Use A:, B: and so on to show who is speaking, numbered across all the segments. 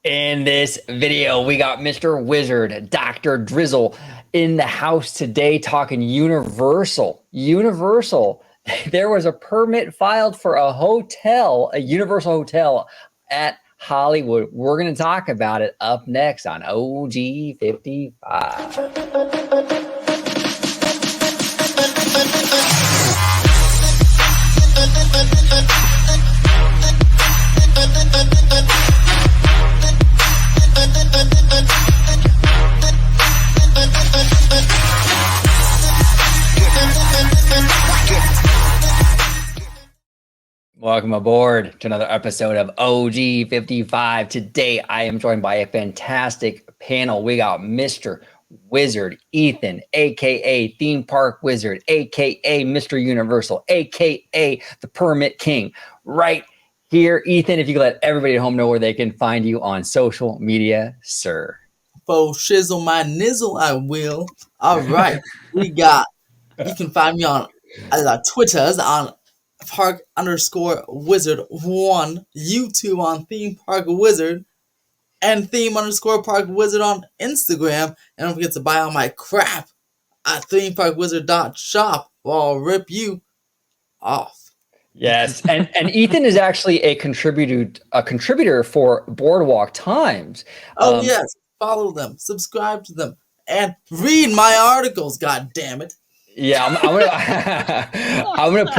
A: In this video, we got Mr. Wizard, Dr. Drizzle in the house today talking Universal. There was a permit filed for a hotel, a Universal hotel at Hollywood. We're going to talk about it up next on OG55. Welcome aboard to another episode of OG55. Today, I am joined by a fantastic panel. We got Mr. Wizard Ethan, aka Theme Park Wizard, aka Mr. Universal, aka the Permit King, right here. Ethan, if you could let everybody at home know where they can find you on social media, sir.
B: Faux shizzle my nizzle, I will. All right, you can find me on Twitters on Park_Wizard1, YouTube on Theme Park Wizard, and Theme_Park Wizard on Instagram. And don't forget to buy all my crap at ThemeParkWizard.shop, or I'll rip you off.
A: Yes, and Ethan is actually a contributor for Boardwalk Times.
B: Oh yes, follow them, subscribe to them, and read my articles. God damn it!
A: Yeah, I'm gonna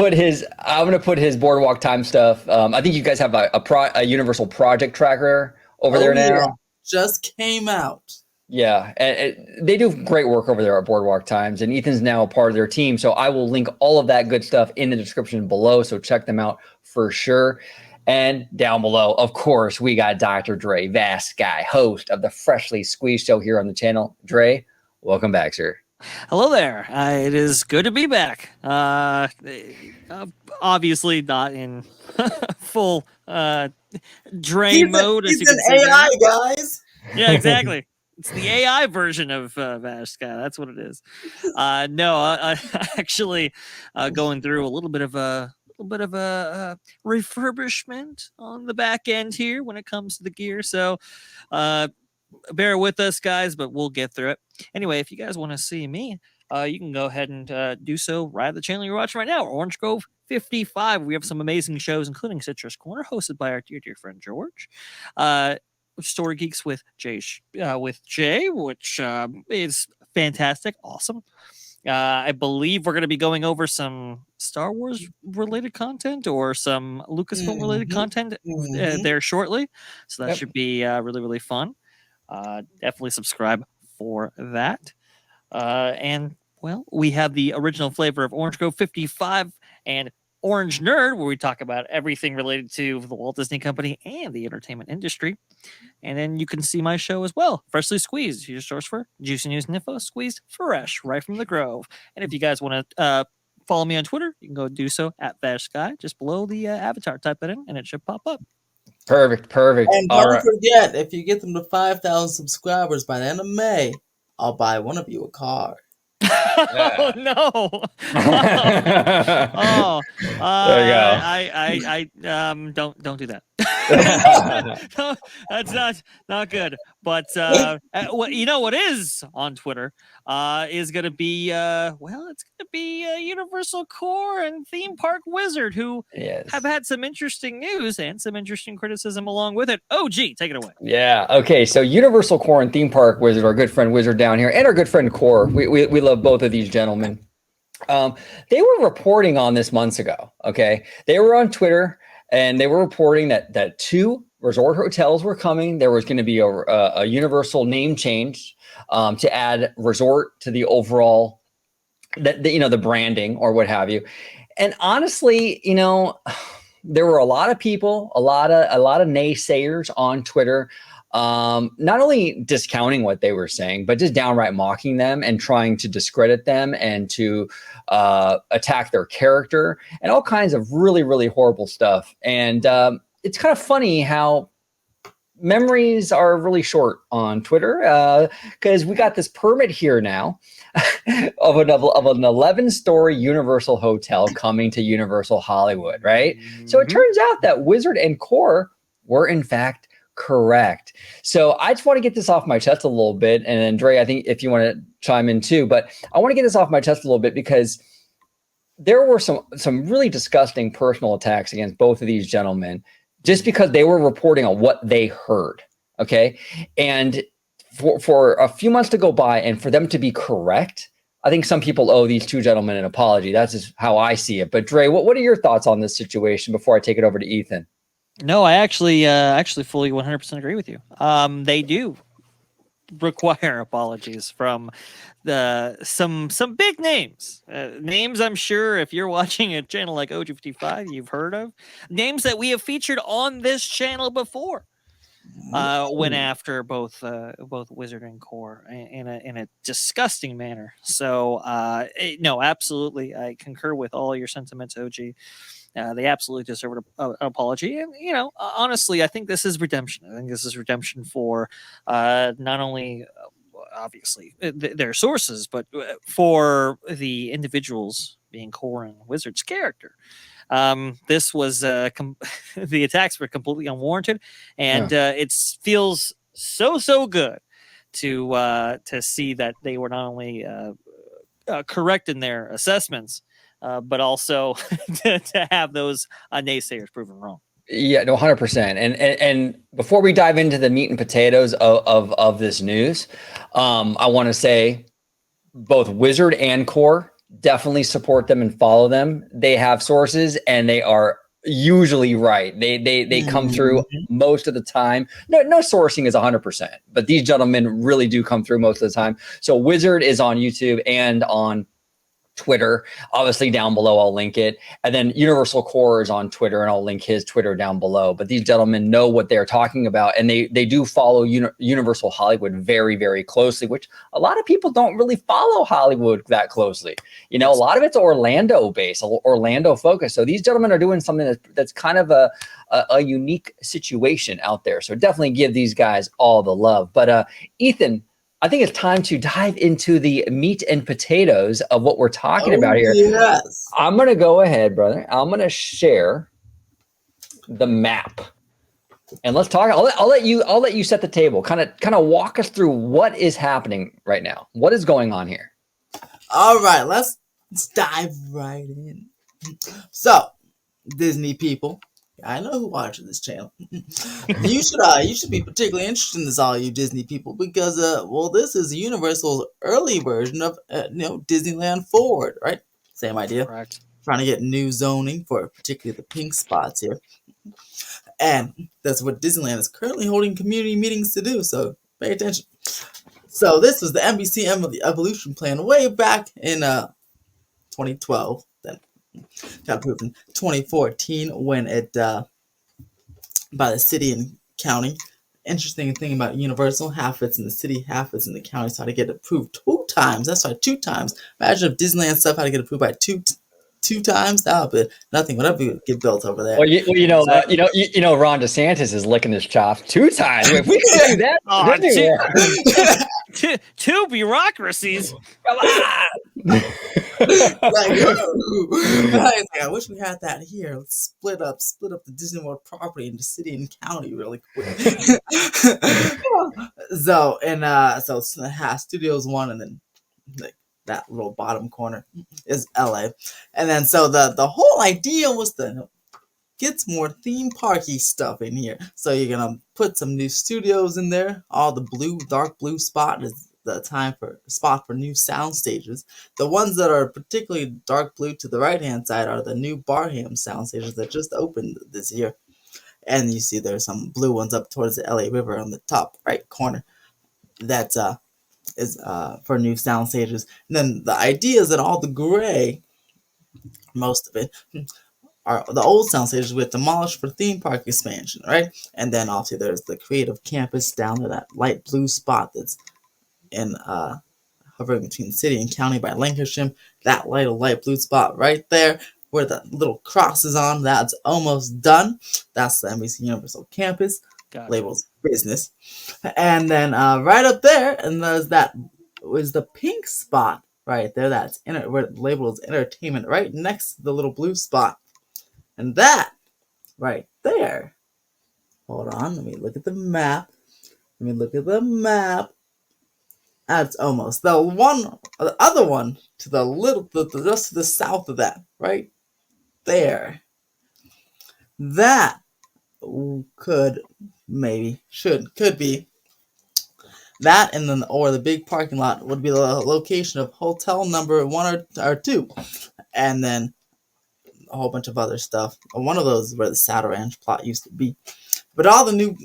A: put his Boardwalk Time stuff. I think you guys have a Universal project tracker over there now. Yeah.
B: Just came out.
A: Yeah, and they do great work over there at Boardwalk Times, and Ethan's now a part of their team. So I will link all of that good stuff in the description below. So check them out for sure. And down below, of course, we got Dr. Dre, VashSky, host of the Freshly Squeezed show here on the channel. Dre, welcome back, sir.
C: Hello there. It is good to be back. Obviously not in full Dre mode.
B: He's an AI, guys.
C: Yeah, exactly. It's the AI version of VashSky. That's what it is. No, actually going through a little bit of a refurbishment on the back end here when it comes to the gear. So bear with us, guys, but we'll get through it. Anyway, if you guys want to see me, you can go ahead and do so right at the channel you're watching right now, Orange Grove 55. We have some amazing shows, including Citrus Corner, hosted by our dear friend George. Story Geeks with Jay, which is fantastic, awesome. I believe we're going to be going over some Star Wars related content or some Lucasfilm related content there shortly. So that should be really fun. Definitely subscribe for that. And well, we have the original flavor of Orange Grove 55 and Orange Nerd, where we talk about everything related to the Walt Disney Company and the entertainment industry. And then you can see my show as well, Freshly Squeezed, your source for juicy news and info, squeezed fresh right from the Grove. And if you guys want to follow me on Twitter, you can go do so at VashSky, just below the avatar. Type that in, and it should pop up.
A: Perfect.
B: And don't forget, if you get them to 5,000 subscribers by the end of May, I'll buy one of you a car.
C: Oh no! There you go. Don't do that. No, that's not good. But you know what is on Twitter is going to be it's going to be Universal Core and Theme Park Wizard, who have had some interesting news and some interesting criticism along with it. OG, take it away.
A: Yeah. Okay. So Universal Core and Theme Park Wizard, our good friend Wizard down here, and our good friend Core. We love both of these gentlemen. They were reporting on this months ago. Okay, they were on Twitter. And they were reporting that 2 resort hotels were coming. There was going to be a Universal name change to add resort to the overall, the branding or what have you. And honestly, there were a lot of people, a lot of naysayers on Twitter, not only discounting what they were saying, but just downright mocking them and trying to discredit them and to attack their character and all kinds of really horrible stuff. And it's kind of funny how memories are really short on Twitter because we got this permit here now of an 11-story Universal hotel coming to Universal Hollywood, right? So it turns out that Wizard and Core were in fact Correct. So I just want to get this off my chest a little bit. And then Dre, I think if you want to chime in too, but I want to get this off my chest a little bit because there were some really disgusting personal attacks against both of these gentlemen just because they were reporting on what they heard. Okay. And for a few months to go by and for them to be correct, I think some people owe these two gentlemen an apology. That's just how I see it. But Dre, what are your thoughts on this situation before I take it over to Ethan?
C: No, I actually fully 100% agree with you. They do require apologies from some big names. Names I'm sure if you're watching a channel like OG55, you've heard of. Names that we have featured on this channel before. Went after both Wizard and Core in a disgusting manner. So no, absolutely, I concur with all your sentiments, OG. They absolutely deserve an apology, and honestly, I think this is redemption. I think this is redemption for not only obviously their sources, but for the individuals being Core and Wizard's character. This was the attacks were completely unwarranted, and it feels so good to see that they were not only correct in their assessments, but also to have those naysayers proven wrong.
A: Yeah, no, 100%. And before we dive into the meat and potatoes of this news, I want to say both Wizard and Core definitely support them and follow them. They have sources and they are usually right. They come through most of the time. No sourcing is 100%, but these gentlemen really do come through most of the time. So Wizard is on YouTube and on Twitter, obviously down below, I'll link it. And then Universal Core is on Twitter and I'll link his Twitter down below. But these gentlemen know what they're talking about. And they do follow Universal Hollywood very, very closely, which a lot of people don't really follow Hollywood that closely. A lot of it's Orlando based, Orlando focused. So these gentlemen are doing something that's kind of a unique situation out there. So definitely give these guys all the love. But Ethan, I think it's time to dive into the meat and potatoes of what we're talking about here.
B: Yes.
A: I'm going to go ahead, brother. I'm going to share the map. And let's talk. I'll let you set the table. Kind of walk us through what is happening right now. What is going on here?
B: All right, let's dive right in. So, Disney people, I know who watches this channel. You should be particularly interested in this, all you Disney people, because this is Universal's early version of Disneyland Forward, right? Same idea.
C: Correct.
B: Trying to get new zoning for particularly the pink spots here, and that's what Disneyland is currently holding community meetings to do. So pay attention. So this was the NBC Evolution Plan way back in 2012. Then got approved in 2014 when it by the city and county. Interesting thing about Universal, half it's in the city, half it's in the county. So how to get approved 2 times. That's right, 2 times. Imagine if Disneyland stuff had to get approved by two times. That would be nothing would ever get built over there.
A: Well, Ron DeSantis is licking his chops 2 times. If we can do that,
C: two bureaucracies.
A: Come on.
B: I wish we had that here. Let's split up the Disney World property into city and county really quick. So it has Studios 1, and then that little bottom corner is LA. And then so the whole idea was to get some more theme parky stuff in here. So you're gonna put some new studios in there. All the dark blue spot is the spot for new sound stages. The ones that are particularly dark blue to the right hand side are the new Barham sound stages that just opened this year. And you see there's some blue ones up towards the LA River on the top right corner. That is for new sound stages. And then the idea is that all the gray, most of it, are the old sound stages with demolished for theme park expansion, right? And then also there's the creative campus down to that light blue spot that's in hovering between city and county by Lancashire. That light blue spot right there where the little cross is on, that's almost done. That's the NBC Universal campus. Labeled business. And then right up there, and that was the pink spot right there. That's where labeled as entertainment, right next to the little blue spot. And that right there Hold on. Let me look at the map. That's almost the other one to just to the south of that, right there. That could be that, and then or the big parking lot would be the location of hotel number 1 or 2, and then a whole bunch of other stuff. One of those is where the Saddle Ranch plot used to be, but all the new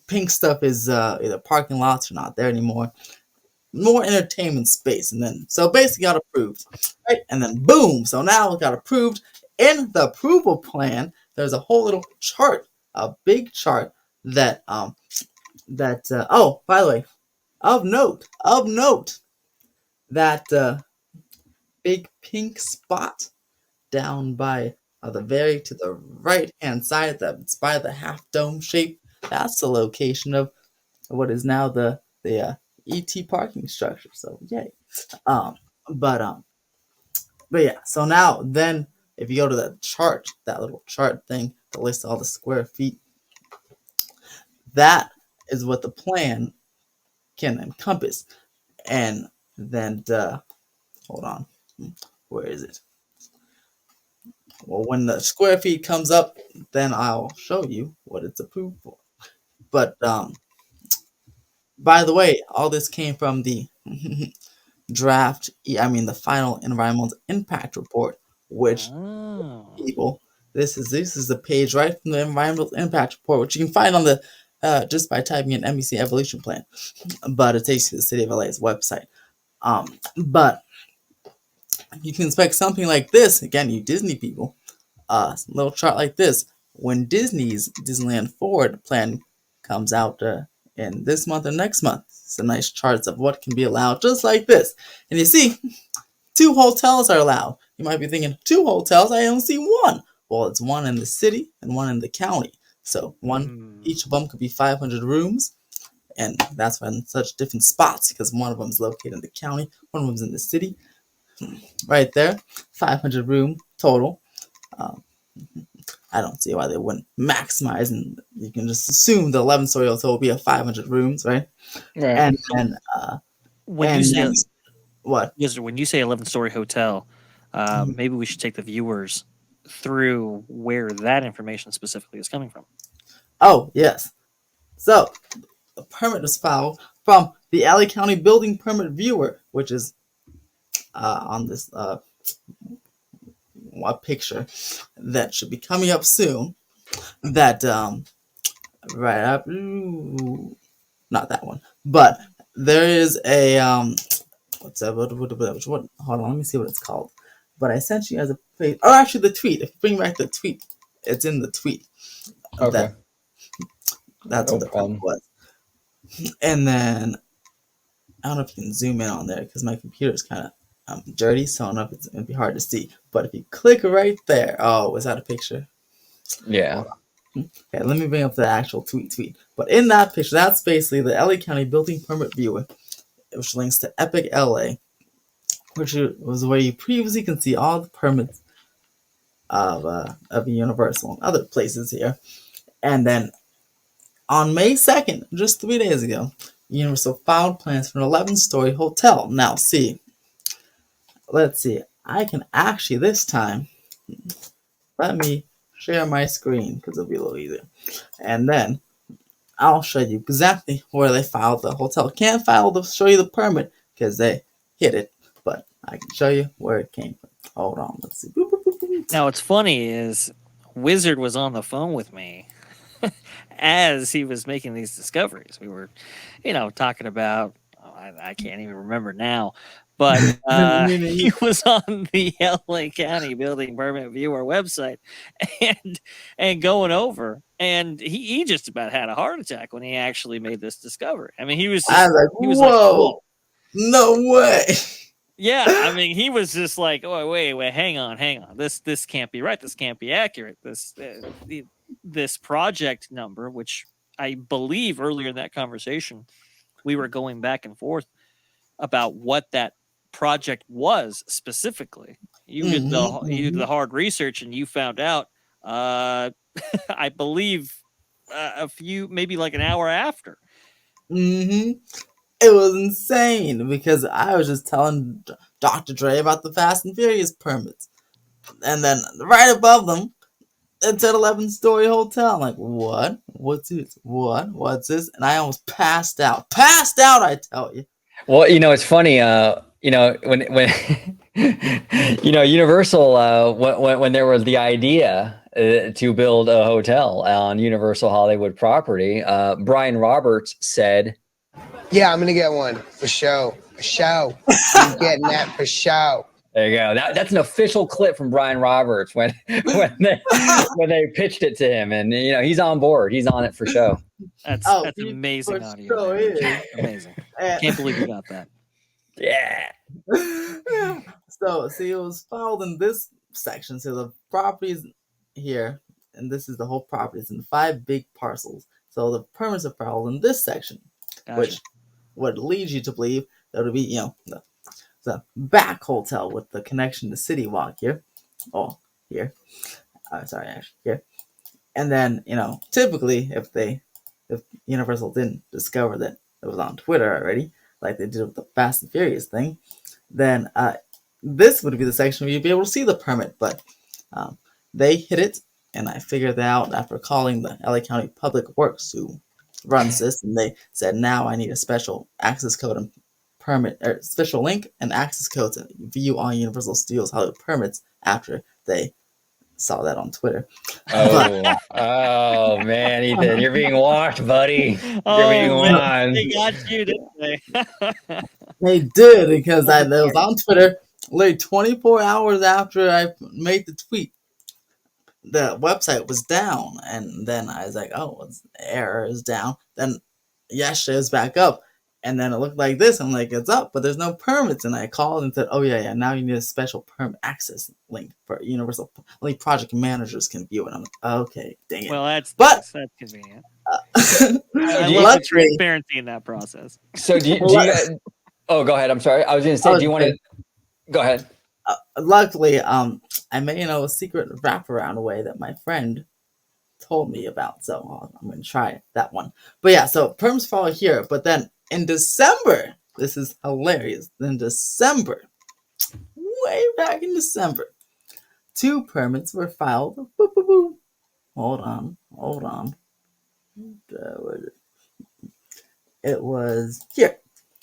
B: pink stuff is either parking lots or not there anymore. More entertainment space, and then so basically got approved, right? And then boom, so now it got approved. In the approval plan, there's a whole little chart, a big chart that oh, by the way, of note, that big pink spot down by the very to the right hand side that's by the half dome shape. That's the location of what is now the ET parking structure. So yay. Um, but yeah. So now then, if you go to that chart, that little chart thing that lists all the square feet, that is what the plan can encompass. And then hold on, where is it? Well, when the square feet comes up, then I'll show you what it's approved for. But by the way, all this came from the the final environmental impact report, which people, this is the page right from the environmental impact report, which you can find on the just by typing in NBC evolution plan, but it takes you to the City of LA's website. But you can expect something like this again, you Disney people. A little chart like this when Disney's Disneyland Forward plan comes out in this month or next month. Some nice charts of what can be allowed, just like this. And you see, 2 hotels are allowed. You might be thinking, 2 hotels? I only see 1. Well, it's 1 in the city and 1 in the county. So each of them could be 500 rooms. And that's why in such different spots, because one of them is located in the county, one of them is in the city. Right there, 500 room total. I don't see why they wouldn't maximize, and you can just assume the 11-story hotel will be a 500 rooms, right?
A: Right.
B: And then,
C: When you say
B: what?
C: Yes, when you say 11-story hotel, maybe we should take the viewers through where that information specifically is coming from.
B: Oh, yes. So, the permit was filed from the LA County Building Permit Viewer, which is on this a picture that should be coming up soon. That right up, not that one, but there is a what's that? What? Hold on, let me see what it's called. But I sent you as a page. Oh, actually, the tweet. If you bring back the tweet, it's in the tweet.
A: Okay.
B: That's
A: No
B: what the
A: problem.
B: problem was. And then I don't know if you can zoom in on there because my computer is kind of dirty, so I don't know if it'd be hard to see. But if you click right there, oh, was that a picture?
A: Yeah.
B: Okay, let me bring up the actual tweet. But in that picture, that's basically the LA County Building Permit Viewer, which links to Epic LA, which was where you previously can see all the permits of Universal and other places here. And then on May 2nd, just 3 days ago, Universal filed plans for an 11-story hotel. Now, let's see. I can actually this time, let me share my screen because it'll be a little easier. And then I'll show you exactly where they filed the hotel. Can't show you the permit because they hid it, but I can show you where it came from. Hold on, let's see. Boop, boop, boop, boop.
C: Now, what's funny is Wizard was on the phone with me as he was making these discoveries. We were, talking about, I can't even remember now, but he was on the LA County Building Permit Viewer website and going over, and he just about had a heart attack when he actually made this discovery. I mean, he was
B: whoa, no way.
C: Yeah, I mean, he was just like, "Oh, wait, hang on. This can't be right. This can't be accurate. This project number, which I believe earlier in that conversation, we were going back and forth about what that project was specifically. You did the hard research, and you found out. I believe a few, maybe like an hour after.
B: Mm-hmm. It was insane because I was just telling Dr. Dre about the Fast and Furious permits. And then right above them, it's an 11-story hotel. I'm like, what? What's this? What? What's this? And I almost passed out. Passed out, I tell you.
A: Well, it's funny. When Universal, when there was the idea to build a hotel on Universal Hollywood property, Brian Roberts said,
D: Yeah, I'm gonna get one for show. For show. I'm getting that for show.
A: There you go. That's an official clip from Brian Roberts when they pitched it to him, and he's on board. He's on it for show.
C: That's amazing audio.
B: Sure
C: amazing. Can't believe you got that.
A: Yeah.
B: So, see, it was filed in this section. So the properties here, and this is the whole property. It's in 5 big parcels. So the permits are filed in this section,
C: Gotcha.
B: which would lead you to believe that it would be, the back hotel with the connection to City Walk here. Oh, here. Sorry, actually, here. And then, typically, if Universal didn't discover that it was on Twitter already, like they did with the Fast and Furious thing, then this would be the section where you'd be able to see the permit. But they hid it, and I figured that out after calling the LA County Public Works, who runs this, and they said, now I need a special access code and permit, or special link and access code to view all Universal Studios Hollywood permits after they saw that on Twitter.
A: Oh man, Ethan, you're being watched, buddy. You're being watched.
C: They got you, didn't they?
B: They did, because it was on Twitter late 24 hours after I made the tweet. The website was down, and then I was like, oh, error is down. Then yesterday it was back up, and then it looked like this. I'm like, it's up, but there's no permits. And I called and said, oh yeah, now you need a special permit access link for Universal. Only project managers can view it. I'm like, okay, dang it.
C: Well, that's convenient. I love the transparency in that process.
A: So do you oh, go ahead. I'm sorry. I was going to say, do you want to go ahead?
B: Luckily, I made a secret wraparound way that my friend told me about, so I'm going to try that one. But yeah, so perms follow here, but then in December, this is hilarious. In December, way back in December, 2 permits were filed. Boop, boop, boop. Hold on. It was here,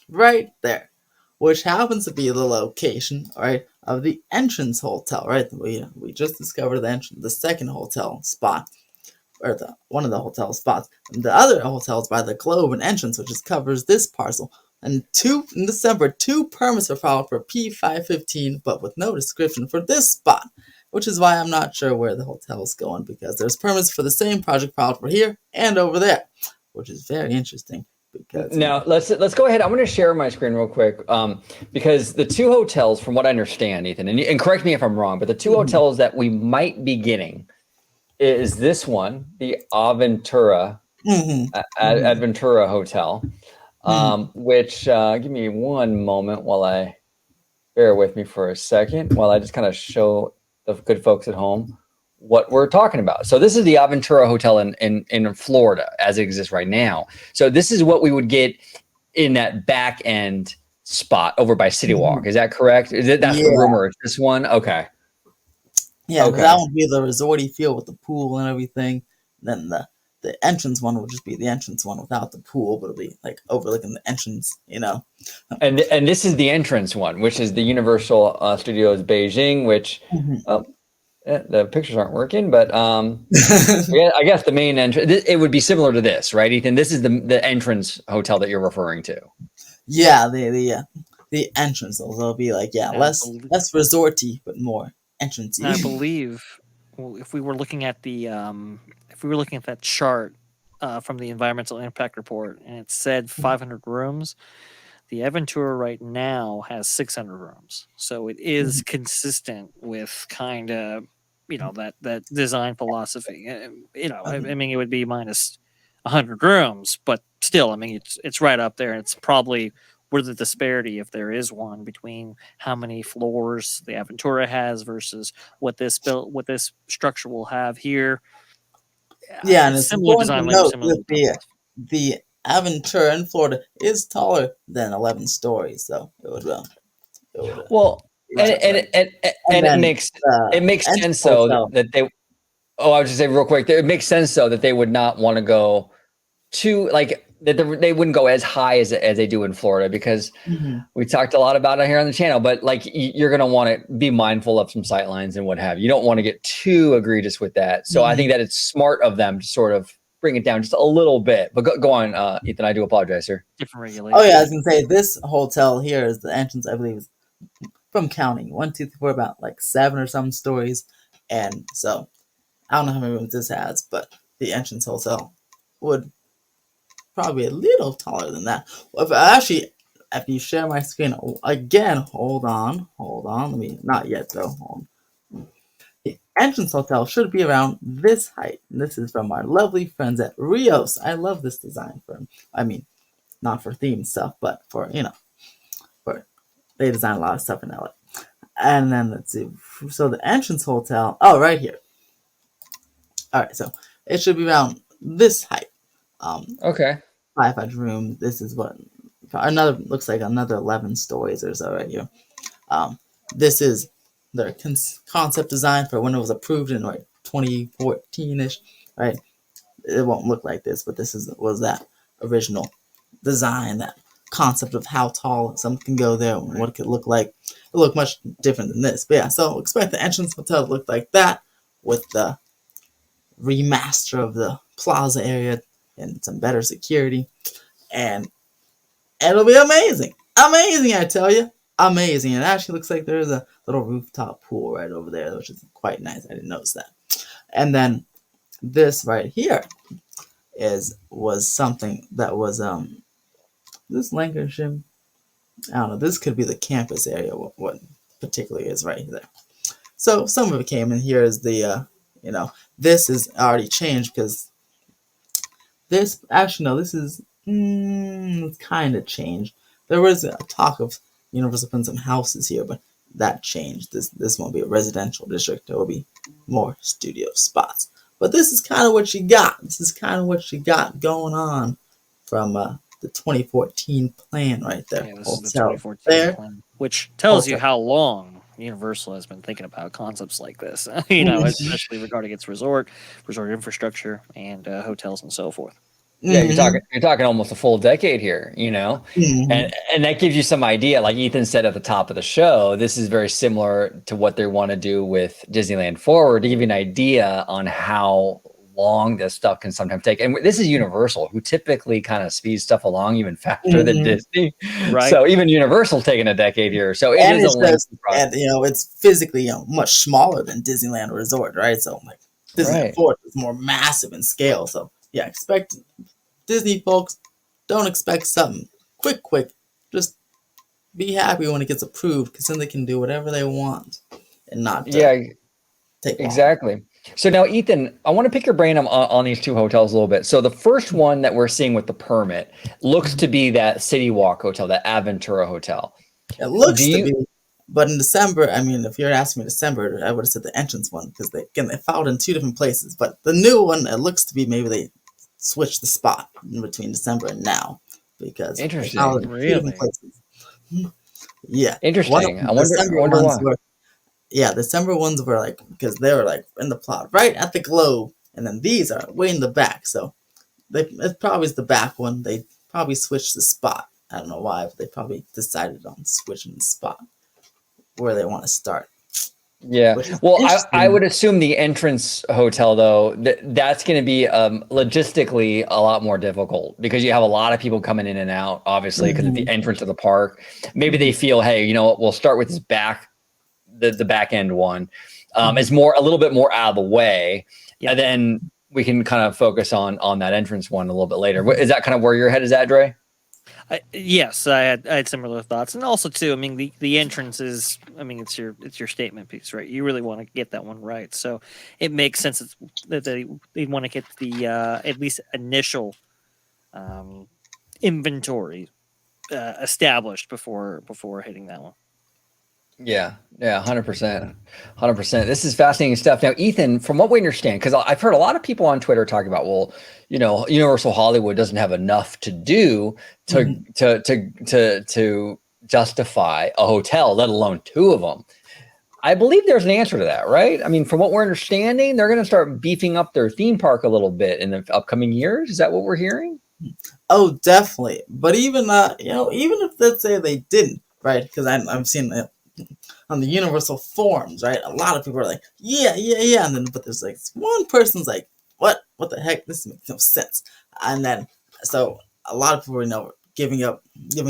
B: right there, which happens to be the location, right, of the entrance hotel, right? We just discovered the second hotel spot, or one of the hotel spots. And the other hotel is by the Globe and Entrance, which covers this parcel. And in December, 2 permits were filed for P515, but with no description for this spot, which is why I'm not sure where the hotel is going, because there's permits for the same project filed for here and over there, which is very interesting. Because
A: now let's go ahead. I'm going to share my screen real quick, because the 2 hotels, from what I understand, Ethan, and correct me if I'm wrong, but the 2 hotels that we might be getting is this one, the Aventura Adventura Hotel, which give me one moment while bear with me for a second while I just kind of show the good folks at home what we're talking about. So this is the Aventura Hotel in Florida as it exists right now. So this is what we would get in that back end spot over by City Walk. Is that correct? That's the rumor? It's this one? Okay.
B: Yeah, okay. That would be the resorty feel with the pool and everything. Then the entrance one would just be the entrance one without the pool, but it'll be like overlooking the entrance, And
A: this is the entrance one, which is the Universal Studios Beijing, which the pictures aren't working, but yeah, I guess the main entrance, it would be similar to this, right, Ethan? This is the entrance hotel that you're referring to.
B: Yeah, the entrance. It'll be like less resorty, but more entrancey.
C: I believe, if we were looking at that chart from the environmental impact report, and it said 500 rooms, the Aventura right now has 600 rooms. So it is consistent with kind of that design philosophy. I mean, it would be minus 100 rooms, but still, I mean, it's right up there. It's probably where the disparity, if there is one, between how many floors the Aventura has versus what this structure will have here.
B: Yeah, and
C: It's
B: it's
C: similar
B: important to
C: design, like
B: note
C: similar.
B: that the Aventura in Florida is taller than 11 stories, so it would
A: Well,
B: be
A: and
B: right
A: and
B: there.
A: and,
B: And
A: and it
B: then
A: makes
B: the
A: it makes
B: Entrance
A: sense though
B: Hotel.
A: that they. Oh, I was just say real quick. It makes sense though that they would not want to go too like that. They wouldn't go as high as they do in Florida because
B: Mhm.
A: we talked a lot about it here on the channel. But like you're gonna want to be mindful of some sight lines and what have you. You don't want to get too egregious with that. So I think that it's smart of them to sort of bring it down just a little bit. But go on, Ethan. I do apologize, sir.
C: Different
B: Oh
C: regulations.
B: yeah, I was gonna say this hotel here is the entrance. I believe is from counting 1, 2, 3, 4, about like 7 or some stories, and so I don't know how many rooms this has, but the entrance hotel would probably be a little taller than that. Well, if I actually, after you share my screen again, hold on. Let me not yet though. Hold on. The entrance hotel should be around this height. And this is from our lovely friends at Rios. I love this design firm. I mean, not for theme stuff, but for for they design a lot of stuff in LA. And then let's see. So the entrance hotel. Oh, right here. All right. So it should be around this height.
A: Okay.
B: 500 rooms. This is what another looks like another 11 stories or so right here. This is their concept design for when it was approved in like 2014ish, right? It won't look like this, but this was that original design, that concept of how tall something can go there and what it could look like. It looked much different than this, but yeah. So expect the entrance hotel to look like that with the remaster of the plaza area and some better security, and it'll be amazing. Amazing, I tell you. Amazing. It actually looks like there's a little rooftop pool right over there, which is quite nice. I didn't notice that. And then this right here was something that was this Lancashire. I don't know. This could be the campus area. What particularly is right there. So some of it came in here as the this is already changed because this actually no, this is kind of changed. There was a talk of Universal putting some houses here, but that changed. This won't be a residential district. There will be more studio spots. But this is kind of what you got. This is kind of what you got going on from the 2014 plan right there.
C: Yeah, this is the
B: Hotel
C: 2014
B: there.
C: plan, which tells you
B: Hotel.
C: how long Universal has been thinking about concepts like this. Especially regarding its resort infrastructure, and hotels and so forth.
A: Yeah,
B: Mm-hmm.
A: you're talking almost a full decade here,
B: Mm-hmm.
A: and that gives you some idea. Like Ethan said at the top of the show, this is very similar to what they want to do with Disneyland Forward to give you an idea on how long this stuff can sometimes take. And this is Universal, who typically kind of speeds stuff along even faster than
B: Mm-hmm.
A: Disney.
C: Right.
A: So even Universal's taking a decade here. So it
B: And
A: is a
B: it's just,
A: lengthy process.
B: and it's physically much smaller than Disneyland Resort, right? So like Disneyland
A: Right.
B: Resort is more massive in scale. So yeah, expect Disney folks, don't expect something quick. Just be happy when it gets approved, because then they can do whatever they want and not
A: Yeah,
B: take long.
A: exactly. So now, Ethan, I want to pick your brain on these two hotels a little bit. So the first one that we're seeing with the permit looks to be that City Walk Hotel, that Aventura Hotel.
B: It looks
A: Do
B: to
A: you?
B: be, but in December, I mean, if you're asking me December, I would have said the entrance one, because they filed in 2 different places. But the new one, it looks to be maybe they switched the spot in between December and now, because they filed
A: Interesting.
B: in 2 different
C: Really?
B: places. Yeah, one of
A: Interesting.
B: the
A: I
B: December
A: wonder
B: ones
A: why.
B: were December ones were like, because they were like in the plot right at the globe, and then these are way in the back. So it probably is the back one. They probably switched the spot. I don't know why, but they probably decided on switching the spot where they want to start,
A: Yeah.
B: which is
A: Well, I
B: interesting.
A: would assume the entrance hotel, though, that's going to be logistically a lot more difficult because you have a lot of people coming in and out, obviously, because at the
B: Mhm.
A: entrance of the park. Maybe they feel, hey, you know what, we'll start with this the back end one. It's a little bit more out of the way.
C: Yep.
A: And then we can kind of focus on that entrance one a little bit later. Is that kind of where your head is at, Dre?
C: Yes, I had similar thoughts, and also too. I mean, the entrance is. I mean, it's your statement piece, right? You really want to get that one right, so it makes sense that they want to get the at least initial inventory established before hitting that one.
A: Yeah, yeah, 100%. 100%. This is fascinating stuff. Now, Ethan, from what we understand, because I've heard a lot of people on Twitter talking about, well, Universal Hollywood doesn't have enough to do to
B: Mhm.
A: to justify a hotel, let alone two of them. I believe there's an answer to that, right? I mean, from what we're understanding, they're going to start beefing up their theme park a little bit in the upcoming years. Is that what we're hearing?
B: Oh, definitely. But even even if let's say they didn't, right? Because I'm seeing it on the Universal forums, right? A lot of people are like, yeah, yeah, yeah, and then but there's like one person's like, what the heck? This makes no sense. And then so a lot of people are giving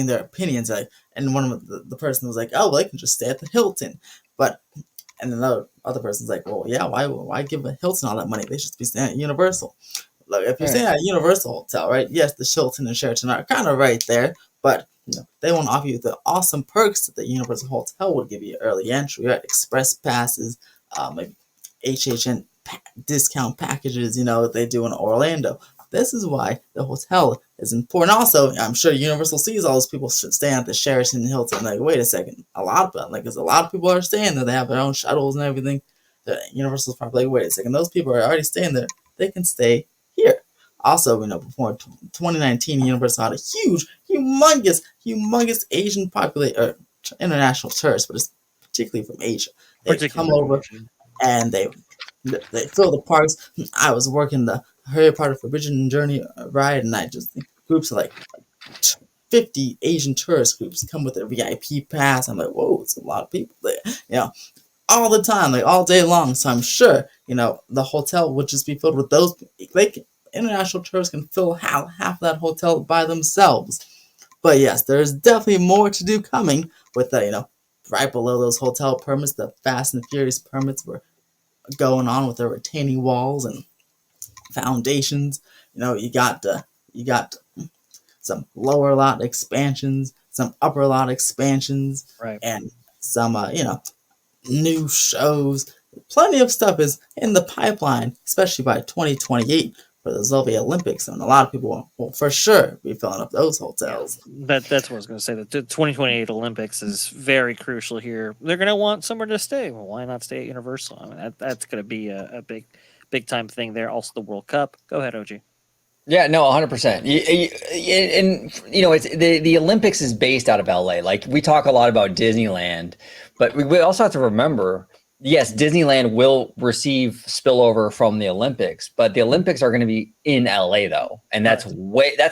B: their opinions, like, and one of the person was like, oh, well, they can just stay at the Hilton, but. And another other person's like, well, yeah, why give a Hilton all that money? They should be staying at Universal. Look, if you're
A: Right.
B: staying at a Universal hotel, right? Yes, the Sheraton and Sheraton are kind of right there, but they won't offer you the awesome perks that the Universal Hotel would give you: early entry, right? Express passes, maybe HHN discount packages. They do in Orlando. This is why the hotel is important. Also, I'm sure Universal sees all those people staying at the Sheraton and Hilton. Like, wait a second, a lot of people are staying there. They have their own shuttles and everything. The Universal's probably like, wait a second, those people are already staying there. They can stay here. Also, before 2019, Universal had a humongous Asian population, international tourists, but it's particularly from Asia. They come
C: Particularly
B: over and they fill the parks. I was working the Harry Potter Forbidden Journey ride, and I just think groups of like 50 Asian tourist groups come with their VIP pass. I'm like, whoa, it's a lot of people there, all the time, like all day long. So I'm sure, the hotel would just be filled with those. International tourists can fill half of that hotel by themselves. But yes, there's definitely more to do coming with the, right below those hotel permits, the Fast and Furious permits were going on with their retaining walls and foundations. You got some lower lot expansions, some upper lot expansions,
C: right.
B: and some new shows. Plenty of stuff is in the pipeline, especially by 2028 for the lovely Olympics, and a lot of people will for sure be filling up those
C: Yeah,
B: hotels.
C: that's what I was going to say. The 2028 Olympics is very crucial here. They're going to want somewhere to stay. Well, why not stay at Universal? I mean, that's going to be a big time thing there. Also, the World Cup. Go ahead, OG.
A: Yeah, no, 100%. And it's the Olympics is based out of LA. Like we talk a lot about Disneyland, but we also have to remember, yes, Disneyland will receive spillover from the Olympics, but the Olympics are going to be in LA though, and that's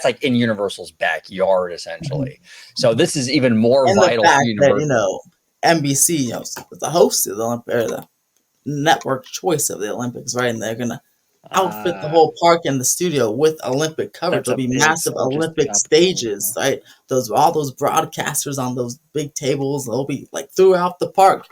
A: like in Universal's backyard essentially. So this is even more
B: And the
A: vital for
B: fact that
A: Universal.
B: NBC, is the host of the Olympics, or the network choice of the Olympics, right? And they're gonna outfit the
C: Ah,
B: whole park and the studio with Olympic coverage.
C: that's
B: There'll
C: a
B: be
C: big
B: massive
C: synergistic
B: Olympic
C: opportunity.
B: stages, right? All those broadcasters on those big tables, they'll be like throughout the park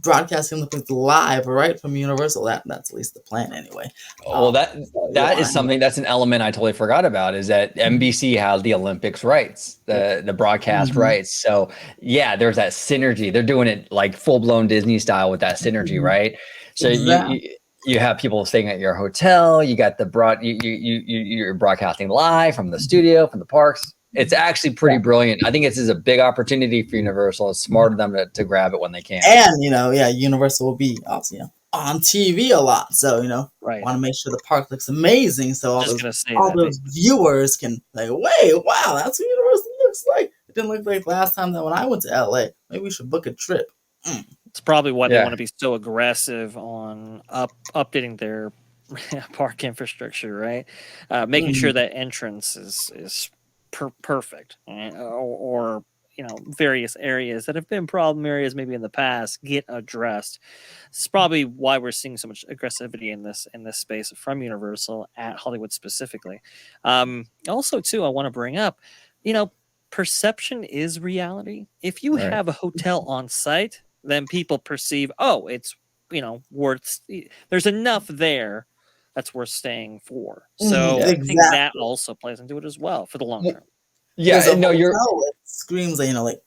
B: broadcasting Olympics live, right, from Universal. That's at least the plan anyway.
A: Well,
B: So,
A: that is something that's an element I totally forgot about is that NBC has the Olympics rights, the broadcast
B: Mhm.
A: rights. So yeah, there's that synergy. They're doing it like full blown Disney style with that synergy,
B: Mhm.
A: right? So
B: Exactly.
A: you have people staying at your hotel. You got the you're broadcasting live from the studio, from the parks. It's actually pretty brilliant. I think this is a big opportunity for Universal. It's smart of them to grab it when they can.
B: And Universal will be also on TV a lot, so
C: Right.
B: want to make sure the park looks amazing, so all
C: Just
B: those
C: gonna say
B: all
C: that.
B: those viewers can like, wait, wow, that's what Universal looks like. It didn't look like last time that when I went to LA. Maybe we should book a trip. Mm.
C: It's probably why they want
A: Yeah.
C: to be so aggressive on updating their park infrastructure, right? Making sure
B: Mhm.
C: that entrance is perfect, right? Or various areas that have been problem areas maybe in the past get addressed. It's probably why we're seeing so much aggressivity in this space from Universal at Hollywood specifically. Also, too, I want to bring up, you know, perception is reality. If you
A: Right.
C: have a hotel on site, then people perceive, oh, it's worth. There's enough there that's worth staying for. So
A: Yeah.
C: I think that
B: Exactly.
C: also plays into it as well for the long term.
A: Yeah.
B: There's a
A: No, you're
B: hotel that screams like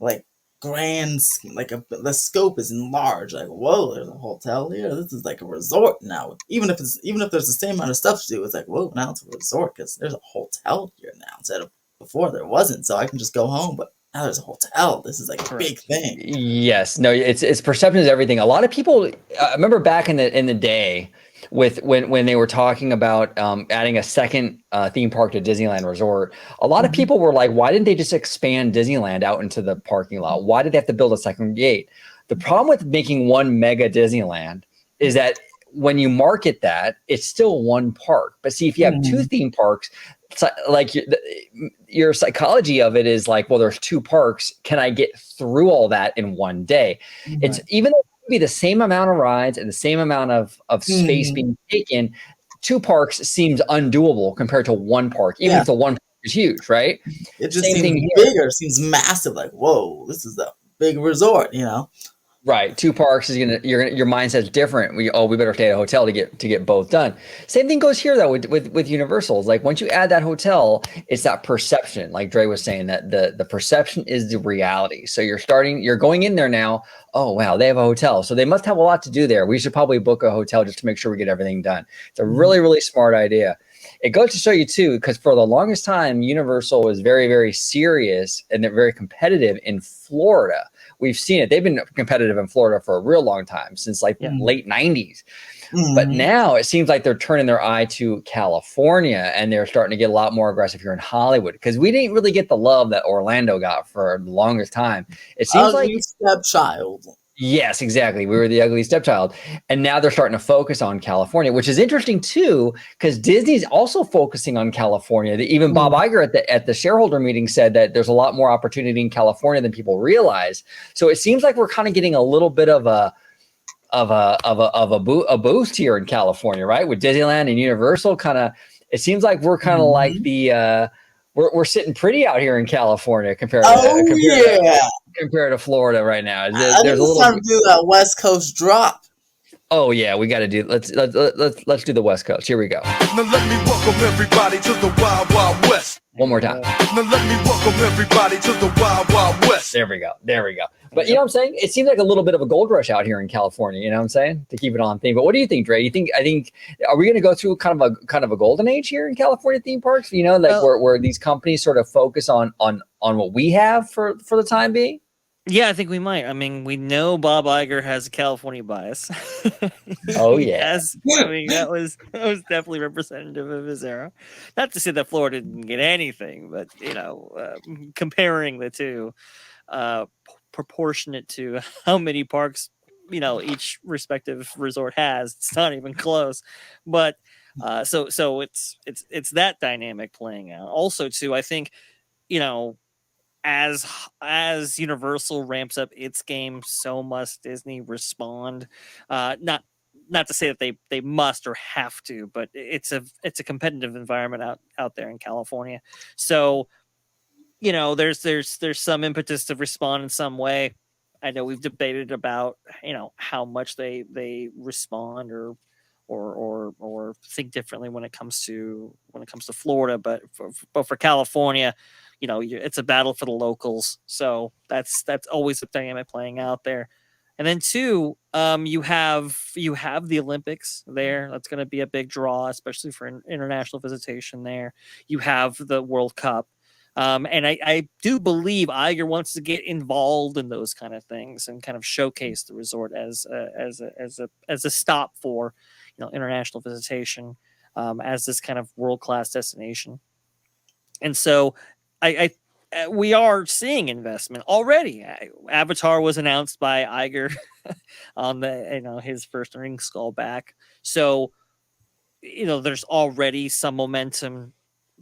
B: like grand, the scope is enlarged. Like, whoa, there's a hotel here. This is like a resort now. Even if there's the same amount of stuff to do, it's like, whoa, now it's a resort because there's a hotel here now instead of before there wasn't. So I can just go home, but now there's a hotel. This is like a big thing.
A: Yes, no, it's perception is everything. A lot of people, I remember back in the day with when they were talking about adding a second theme park to Disneyland Resort. A lot of people were like, why didn't they just expand Disneyland out into the parking lot? Why did they have to build a second gate? The problem with making one mega Disneyland is that when you market that, it's still one park. But see, if you have two theme parks, like your psychology of it is like, well, there's two parks. Can I get through all that in one day? It's even though it would be the same amount of rides and the same amount of space being taken, two parks seems undoable compared to one park, even if the one park is huge, right?
B: It just seems bigger, seems massive. Like, whoa, this is a big resort, you know?
A: Right, two parks is your mindset's different. We better stay at a hotel to get both done. Same thing goes here though with Universals. Like once you add that hotel, it's that perception. Like Dre was saying, that the perception is the reality. So you're going in there now. Oh wow, they have a hotel, so they must have a lot to do there. We should probably book a hotel just to make sure we get everything done. It's a really, really smart idea. It goes to show you too, because for the longest time, Universal was very, very serious and they're very competitive in Florida. We've seen it. They've been competitive in Florida for a real long time, since like late 90s. But now it seems like they're turning their eye to California and they're starting to get a lot more aggressive here in Hollywood, because we didn't really get the love that Orlando got for the longest time. It seems like
B: stepchild.
A: Yes, exactly. We were the ugly stepchild. And now they're starting to focus on California, which is interesting too, because Disney's also focusing on California. Even Bob Iger at the shareholder meeting said that there's a lot more opportunity in California than people realize. So it seems like we're kind of getting a little bit of a boost here in California, right? With Disneyland and Universal, it seems like we're kind of like we're sitting pretty out here in California compared to Florida right now. There's a little
B: time to do that West Coast drop.
A: Oh yeah, we got to do. Let's do the West Coast. Here we go.
E: Now let me welcome everybody to the Wild Wild West.
A: One more time.
E: Now let me welcome everybody to the Wild Wild West.
A: There we go. But you know what I'm saying? It seems like a little bit of a gold rush out here in California. You know what I'm saying? To keep it on theme. But what do you think, Dre? I think are we going to go through kind of a golden age here in California theme parks? You know, like where these companies sort of focus on what we have for the time being.
C: Yeah, I think we might. I mean, we know Bob Iger has a California bias.
A: Oh yeah.
C: I mean, that was definitely representative of his era. Not to say that Florida didn't get anything, but comparing the two, proportionate to how many parks each respective resort has, it's not even close. But so it's that dynamic playing out. Also, too, I think as Universal ramps up its game, so must Disney respond. Not to say that they must or have to, but it's a competitive environment out there in California. So, there's some impetus to respond in some way. I know we've debated about how much they respond or think differently when it comes to Florida, but for California, it's a battle for the locals. So that's always the dynamic playing out there. And then two, you have the Olympics there. That's going to be a big draw, especially for international visitation there. You have the World Cup. And I do believe Iger wants to get involved in those kind of things and kind of showcase the resort as a stop for international visitation, as this kind of world-class destination. And so we are seeing investment already. Avatar was announced by Iger on his first earnings call back. So there's already some momentum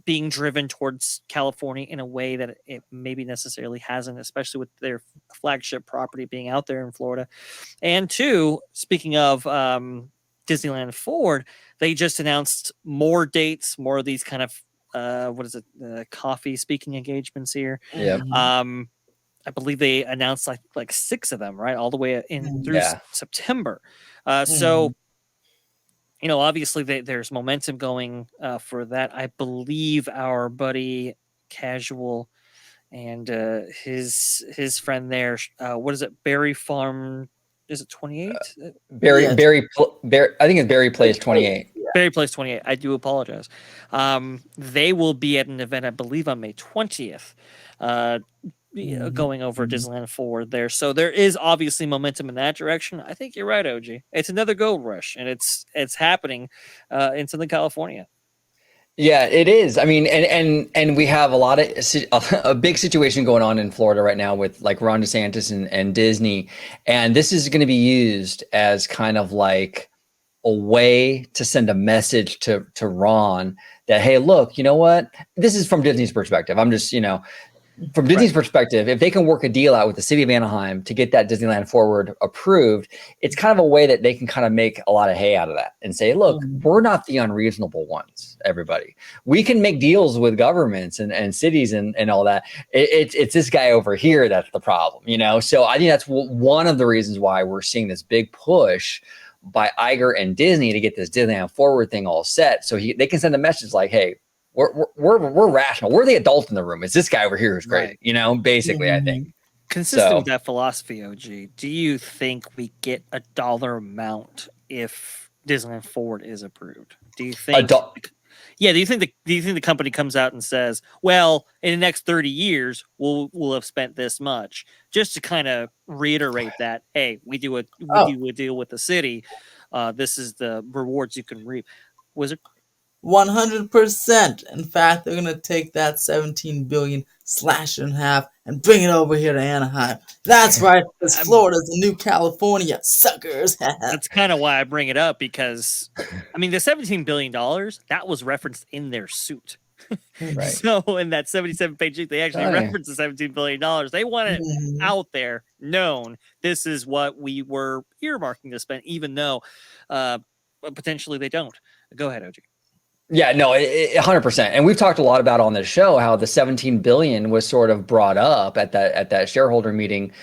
C: being driven towards California in a way that it maybe necessarily hasn't, especially with their flagship property being out there in Florida. And two, speaking of Disneyland Forward, they just announced more dates, more of these kind of coffee speaking engagements here.
A: Yeah.
C: I believe they announced like 6 of them, right, all the way in through September. So obviously there's momentum going for that. I believe our buddy Casual and his friend there, what is it, Berry Farm? Is it 28?
A: Berry, I think it's Berry Place 28.
C: Berry Place 28. I do apologize. They will be at an event, I believe, on May 20th. going over Disneyland forward there. So there is obviously momentum in that direction. I think you're right, OG. It's another gold rush, and it's happening in Southern California.
A: Yeah, it is. I mean, and we have a lot of a big situation going on in Florida right now with like Ron DeSantis and Disney, and this is going to be used as kind of like a way to send a message to Ron that, hey, look, you know what? This is from Disney's perspective. I'm just, from Disney's perspective, if they can work a deal out with the city of Anaheim to get that Disneyland Forward approved, it's kind of a way that they can kind of make a lot of hay out of that and say, look, we're not the unreasonable ones, everybody. We can make deals with governments and cities and all that. It's this guy over here that's the problem, So I think that's one of the reasons why we're seeing this big push by Iger and Disney to get this Disneyland Forward thing all set. So they can send a message like, hey, we're rational. We're the adult in the room. It's this guy over here who's great, basically, I think.
C: Consistent with that philosophy, OG, do you think we get a dollar amount if Disneyland Forward is approved? Do you think do you think the company comes out and says, well, in the next 30 years, we'll have spent this much, just to kind of reiterate that, hey, we do a deal with the city. This is the rewards you can reap. Wizard?
B: 100%. In fact, they're gonna take that 17 billion, slash it in half, and bring it over here to Anaheim. That's right, because Florida's the new California, suckers.
C: That's kind of why I bring it up, because I mean the $17 billion that was referenced in their suit.
A: Right.
C: So in that 77-page sheet, they actually referenced the $17 billion. They want it out there, known. This is what we were earmarking to spend, even though potentially they don't. Go ahead, OG.
A: Yeah, no, 100%. And we've talked a lot about on this show how the 17 billion was sort of brought up at that shareholder meeting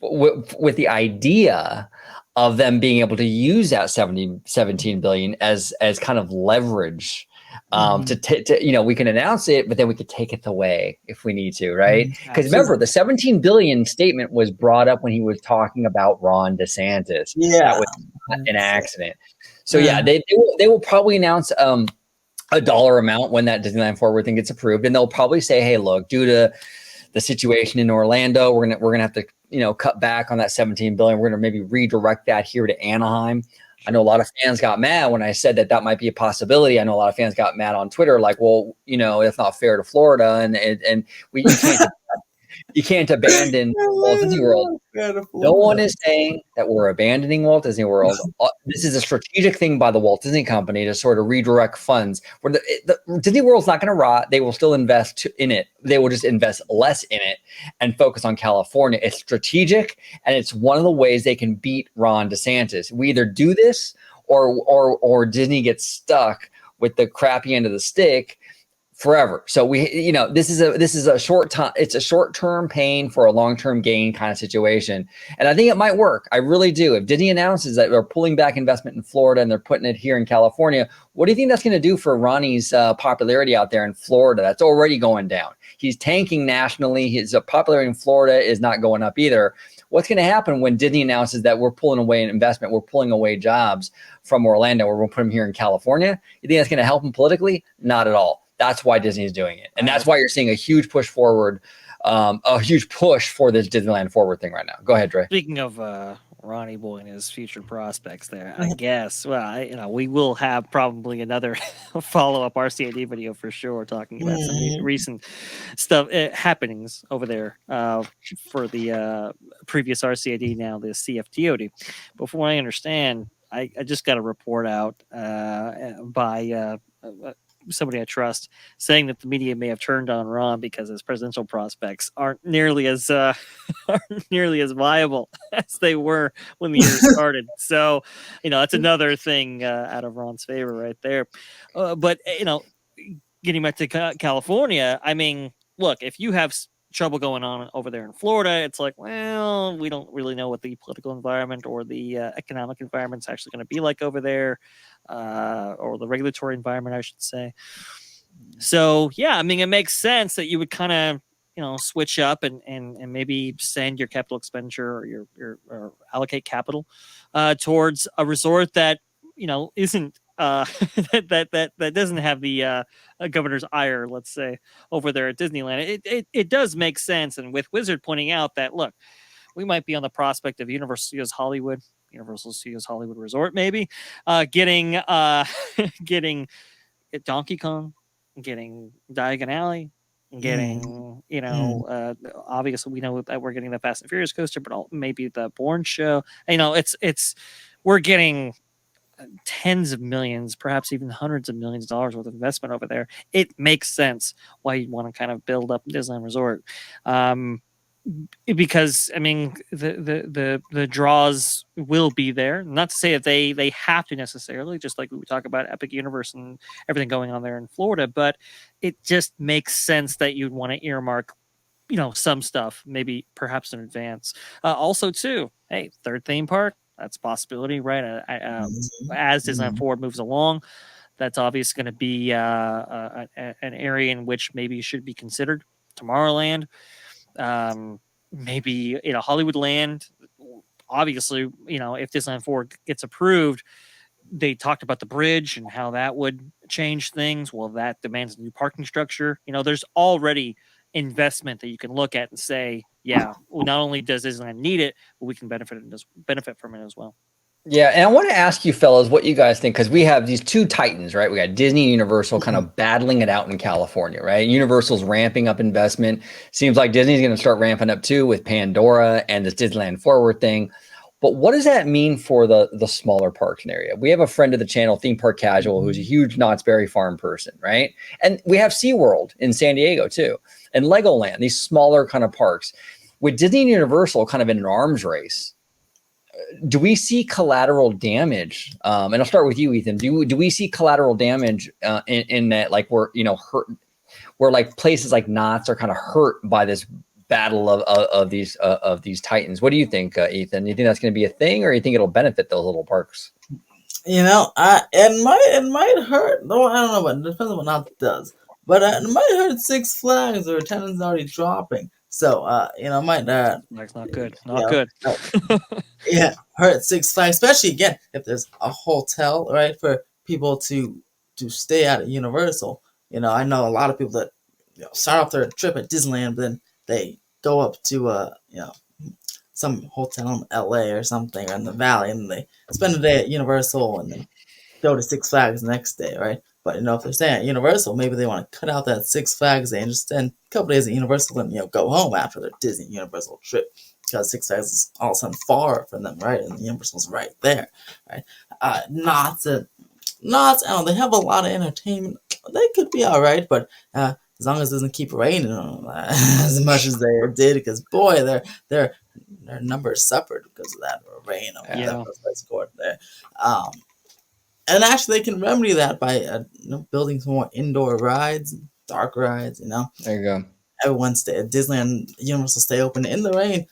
A: with the idea of them being able to use that 17 billion as kind of leverage to we can announce it, but then we could take it away if we need to, right? Because remember, the 17 billion statement was brought up when he was talking about Ron DeSantis.
B: Yeah,
A: that was an accident. So they will probably announce a dollar amount when that Disneyland Forward thing gets approved, and they'll probably say, hey, look, due to the situation in Orlando, we're gonna have to cut back on that 17 billion. We're gonna maybe redirect that here to Anaheim. I know a lot of fans got mad when I said that might be a possibility. I know a lot of fans got mad on Twitter, like, well, it's not fair to Florida, and you can't abandon Walt Disney World. No one is saying that we're abandoning Walt Disney World. This is a strategic thing by the Walt Disney Company to sort of redirect funds. Where the Disney World's not going to rot. They will still invest in it. They will just invest less in it and focus on California. It's strategic, and it's one of the ways they can beat Ron DeSantis. We either do this or Disney gets stuck with the crappy end of the stick forever. So this is a short time. It's a short-term pain for a long-term gain kind of situation. And I think it might work. I really do. If Disney announces that they're pulling back investment in Florida and they're putting it here in California, what do you think that's going to do for Ronnie's popularity out there in Florida? That's already going down. He's tanking nationally. His popularity in Florida is not going up either. What's going to happen when Disney announces that we're pulling away an investment, we're pulling away jobs from Orlando, or we'll put them here in California? You think that's going to help them politically? Not at all. That's why Disney is doing it. And that's why you're seeing a huge push forward, a huge push for this Disneyland Forward thing right now. Go ahead, Dre.
C: Speaking of Ronnie Boy and his future prospects there, I guess, well, we will have probably another follow-up RCAD video for sure, talking about some recent stuff, happenings over there for the previous RCAD, now the CFTOD. But from what I understand, I just got a report out by somebody I trust, saying that the media may have turned on Ron because his presidential prospects aren't nearly as viable as they were when the year started. So, that's another thing out of Ron's favor right there. But getting back to California, I mean, look, if you have trouble going on over there in Florida, it's like, well, we don't really know what the political environment or the economic environment is actually going to be like over there, or the regulatory environment, I should say. So, yeah, I mean, it makes sense that you would kind of, switch up and maybe send your capital expenditure or your allocate capital towards a resort that, isn't that doesn't have the governor's ire, let's say, over there at Disneyland. It does make sense, and with Wizard pointing out that look, we might be on the prospect of Universal Studios Hollywood Resort, maybe getting getting Donkey Kong, getting Diagon Alley, getting obviously we know that we're getting the Fast and Furious coaster, but maybe the Bourne show. It's we're getting tens of millions, perhaps even hundreds of millions of dollars worth of investment over there. It makes sense why you want to kind of build up Disneyland Resort. Because I mean the draws will be there. Not to say that they have to necessarily, just like we talk about Epic Universe and everything going on there in Florida, but it just makes sense that you'd want to earmark, some stuff, maybe perhaps in advance. Also, too, hey, third theme park, that's a possibility, right? As Disneyland Forward moves along, that's obviously going to be an area in which maybe should be considered. Tomorrowland. Maybe Hollywoodland. Obviously, if Disneyland 4 gets approved, they talked about the bridge and how that would change things. Well, that demands a new parking structure. There's already investment that you can look at and say, yeah, well, not only does Disneyland need it, but we can benefit from it as well.
A: Yeah, and I want to ask you fellas what you guys think, because we have these two titans, right? We got Disney and Universal kind of battling it out in California, right? Universal's ramping up investment. Seems like Disney's going to start ramping up too with Pandora and this Disneyland Forward thing. But what does that mean for the smaller parks in the area? We have a friend of the channel, Theme Park Casual, who's a huge Knott's Berry Farm person, right? And we have SeaWorld in San Diego too, and Legoland, these smaller kind of parks. With Disney and Universal kind of in an arms race, do we see collateral damage? And I'll start with you, Ethan. Do we see collateral damage in that, like, we're hurt, where like places like Knott's are kind of hurt by this battle of these titans? What do you think, Ethan? Do you think that's going to be a thing, or do you think it'll benefit those little parks?
B: It might hurt. No, I don't know, but it depends on what Knott's does. But it might hurt Six Flags, or attendance already dropping. So, it might
C: that's not good. Not good.
B: Yeah, hurt Six Flags, especially again if there's a hotel, right, for people to stay at Universal. I know a lot of people that start off their trip at Disneyland, but then they go up to some hotel in LA or something, or in the Valley, and they spend a day at Universal and then go to Six Flags the next day, right? But if they're staying at Universal, maybe they want to cut out that Six Flags day and just spend a couple days at Universal and go home after their Disney Universal trip, because Six Flags is all of a sudden far from them, right? And Universal's right there, right? Knott's, I don't know, they have a lot of entertainment. They could be all right, but as long as it doesn't keep raining on them as much as they did, because boy, their numbers suffered because of that rain on that first court there. And actually, they can remedy that by building some more indoor rides, dark rides.
A: There you go.
B: Everyone stay at Disneyland, Universal stay open in the rain,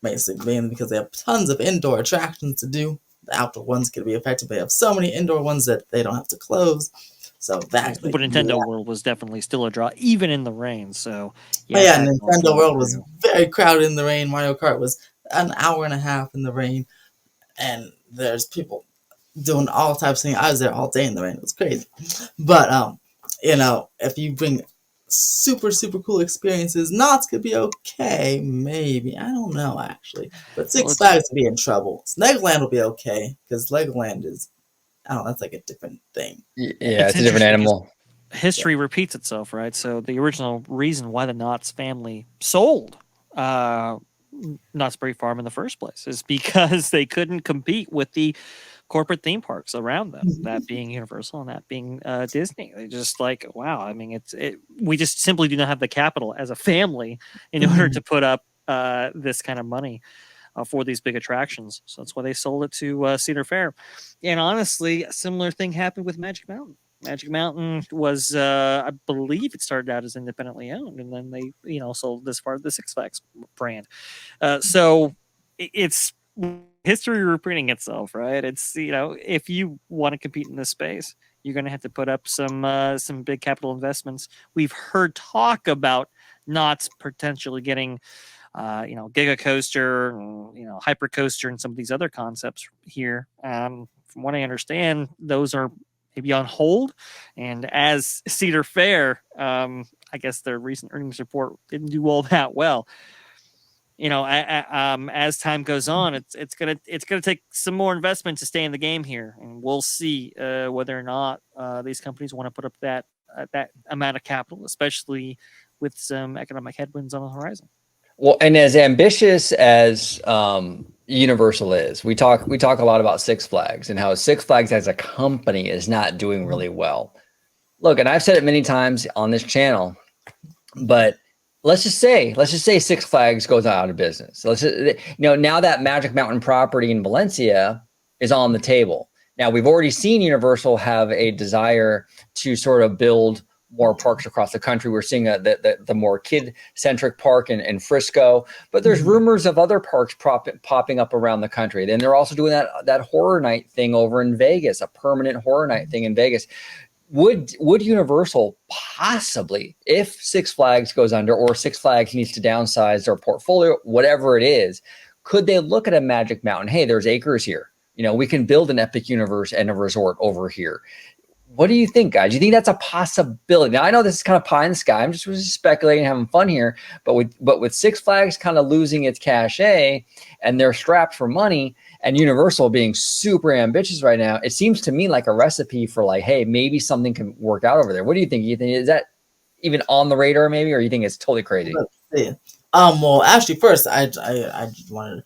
B: basically, mainly because they have tons of indoor attractions to do. The outdoor ones could be affected. They have so many indoor ones that they don't have to close. So that.
C: But Nintendo World was definitely still a draw, even in the rain. So
B: Nintendo World was very crowded in the rain. Mario Kart was an hour and a half in the rain, and there's people doing all types of things. I was there all day in the rain. It was crazy. But if you bring super, super cool experiences, Knott's could be okay, maybe. I don't know, actually. But Six Flags would be in trouble. Legoland will be okay, because Legoland is, that's like a different thing.
A: Yeah, it's a different animal.
C: History repeats itself, right? So the original reason why the Knott's family sold Knott's Berry Farm in the first place is because they couldn't compete with the corporate theme parks around them, that being Universal and that being Disney. They just wow. I mean, we just simply do not have the capital as a family in order to put up this kind of money for these big attractions. So that's why they sold it to Cedar Fair. And honestly, a similar thing happened with Magic Mountain. Magic Mountain was, I believe it started out as independently owned, and then they, sold this part of the Six Flags brand. So it's history repeating itself, right? It's, if you want to compete in this space, you're going to have to put up some big capital investments. We've heard talk about Knott's potentially getting, Giga Coaster, Hyper Coaster, and some of these other concepts here. From what I understand, those are maybe on hold. And as Cedar Fair, I guess their recent earnings report didn't do all that well. You know, as time goes on, it's gonna take some more investment to stay in the game here, and we'll see whether or not these companies want to put up that amount of capital, especially with some economic headwinds on the horizon.
A: Well, and as ambitious as Universal is, we talk a lot about Six Flags and how Six Flags as a company is not doing really well. Look, and I've said it many times on this channel, but let's just say Six Flags goes out of business. So now that Magic Mountain property in Valencia is on the table. Now we've already seen Universal have a desire to sort of build more parks across the country. We're seeing the more kid-centric park in Frisco, but there's rumors of other parks popping up around the country. Then they're also doing that horror night thing over in Vegas, a permanent horror night thing in Vegas. Would Universal possibly, if Six Flags goes under or Six Flags needs to downsize their portfolio, whatever it is, could they look at a Magic Mountain? Hey, there's acres here. You know, we can build an Epic Universe and a resort over here. What do you think, guys? Do you think that's a possibility? Now, I know this is kind of pie in the sky. I'm just speculating, having fun here. But with Six Flags kind of losing its cachet and they're strapped for money, and Universal being super ambitious right now, it seems to me like a recipe for like, hey, maybe something can work out over there. What do you think, Ethan? Is that even on the radar, maybe, or you think it's totally crazy?
B: Let's see. Well, actually, first, I just wanted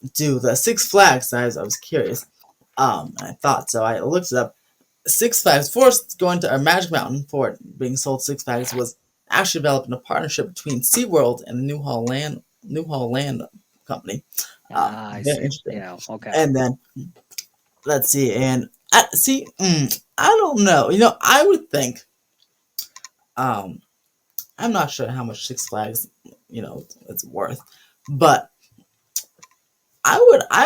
B: to do the Six Flags. I was curious. I thought so. I looked it up. Six Flags, first going to Magic Mountain for it being sold, Six Flags was actually developed in a partnership between SeaWorld and the Newhall Land Company.
C: I see.
B: Interesting.
C: Yeah, okay.
B: And then, let's see, and I don't know. You know, I would think, I'm not sure how much Six Flags, you know, it's worth, but I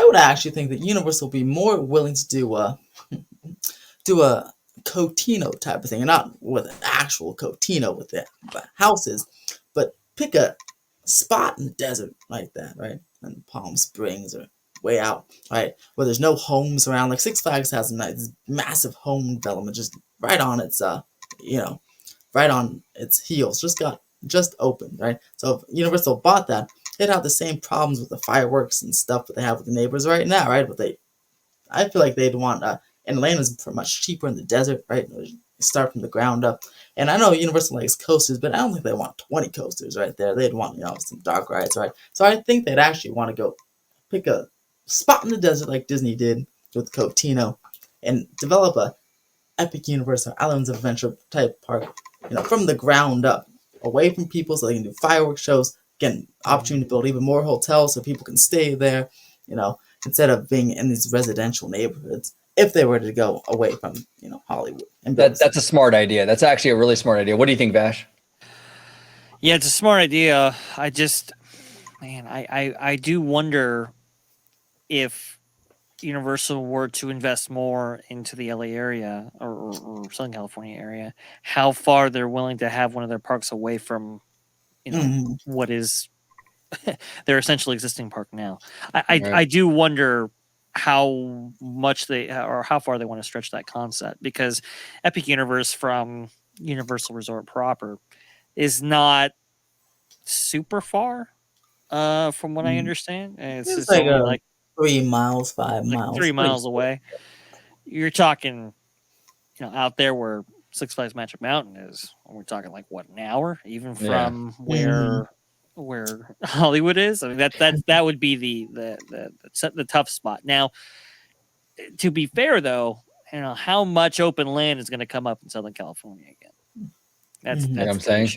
B: would actually think that Universal will be more willing to do a Cotino type of thing, and not with an actual Cotino with the houses, but pick a spot in the desert like that, right? And Palm Springs or way out, right, where there's no homes around. Like Six Flags has a nice, massive home development just right on its, right on its heels. Just opened, right? So if Universal bought that, they'd have the same problems with the fireworks and stuff that they have with the neighbors right now, right? But I feel like they'd want and land is much cheaper in the desert, right? Start from the ground up. And I know Universal likes coasters, but I don't think they want 20 coasters right there. They'd want, you know, some dark rides, right? So I think they'd actually want to go pick a spot in the desert like Disney did with Cotino and develop a Epic Universe or Islands of Adventure type park, you know, from the ground up, away from people so they can do fireworks shows, get an opportunity to build even more hotels so people can stay there, you know, instead of being in these residential neighborhoods. If they were to go away from, you know, Hollywood. And
A: that's a smart idea. That's actually a really smart idea. What do you think, Vash?
C: Yeah, it's a smart idea. I do wonder if Universal were to invest more into the LA area or Southern California area, how far they're willing to have one of their parks away from, you know, what is their essentially existing park now. I do wonder how much or how far they want to stretch that concept, because Epic Universe from Universal Resort proper is not super far from what I understand. It's like
B: 3 miles, 5 miles.
C: 3 miles away. You're talking, you know, out there where Six Flags Magic Mountain is, we're talking like what, an hour even from where Hollywood is. I mean, that would be the tough spot. Now, to be fair though, you know, how much open land is going to come up in Southern California again? That's
A: what I'm saying.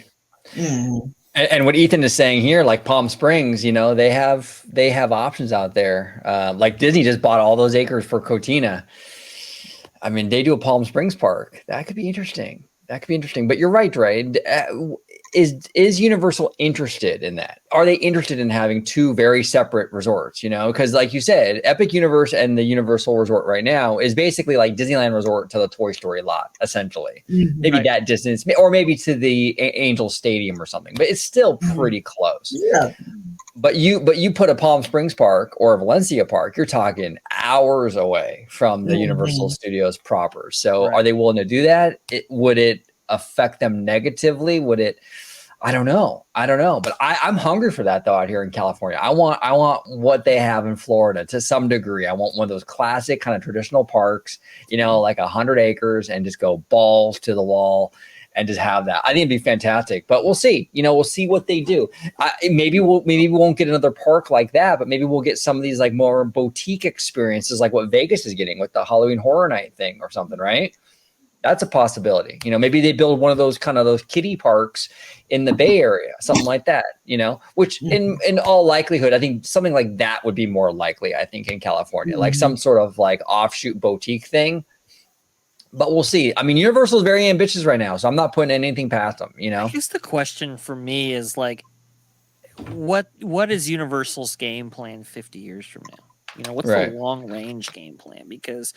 B: Mm-hmm.
A: And what Ethan is saying here, like Palm Springs, you know, they have options out there. Like Disney just bought all those acres for Cotina. I mean, they do a Palm Springs park. That could be interesting. But you're right, Dre. Is Universal interested in that? Are they interested in having two very separate resorts? You know, because like you said, Epic Universe and the Universal Resort right now is basically like Disneyland Resort to the Toy Story lot, essentially. Maybe that distance, or maybe to the Angel Stadium or something. But it's still pretty close.
B: Yeah.
A: But you put a Palm Springs park or a Valencia park, you're talking hours away from the Universal Studios proper. So
C: Right.
A: are they willing to do that? Would it affect them negatively? Would it? I don't know. But I'm hungry for that though out here in California. I want what they have in Florida to some degree. I want one of those classic kind of traditional parks, like 100 acres and just go balls to the wall and just have that. I think it'd be fantastic, but we'll see. We'll see what they do. Maybe we won't get another park like that, but maybe we'll get some of these like more boutique experiences, like what Vegas is getting with the Halloween Horror Night thing or something, right? That's a possibility. Maybe they build one of those those kiddie parks in the Bay Area, something like that. Which in all likelihood, I think something like that would be more likely. I think in California, like some sort of like offshoot boutique thing. But we'll see. I mean, Universal is very ambitious right now, so I'm not putting anything past them.
C: I guess the question for me is like, what is Universal's game plan 50 years from now? What's the long range game plan? Because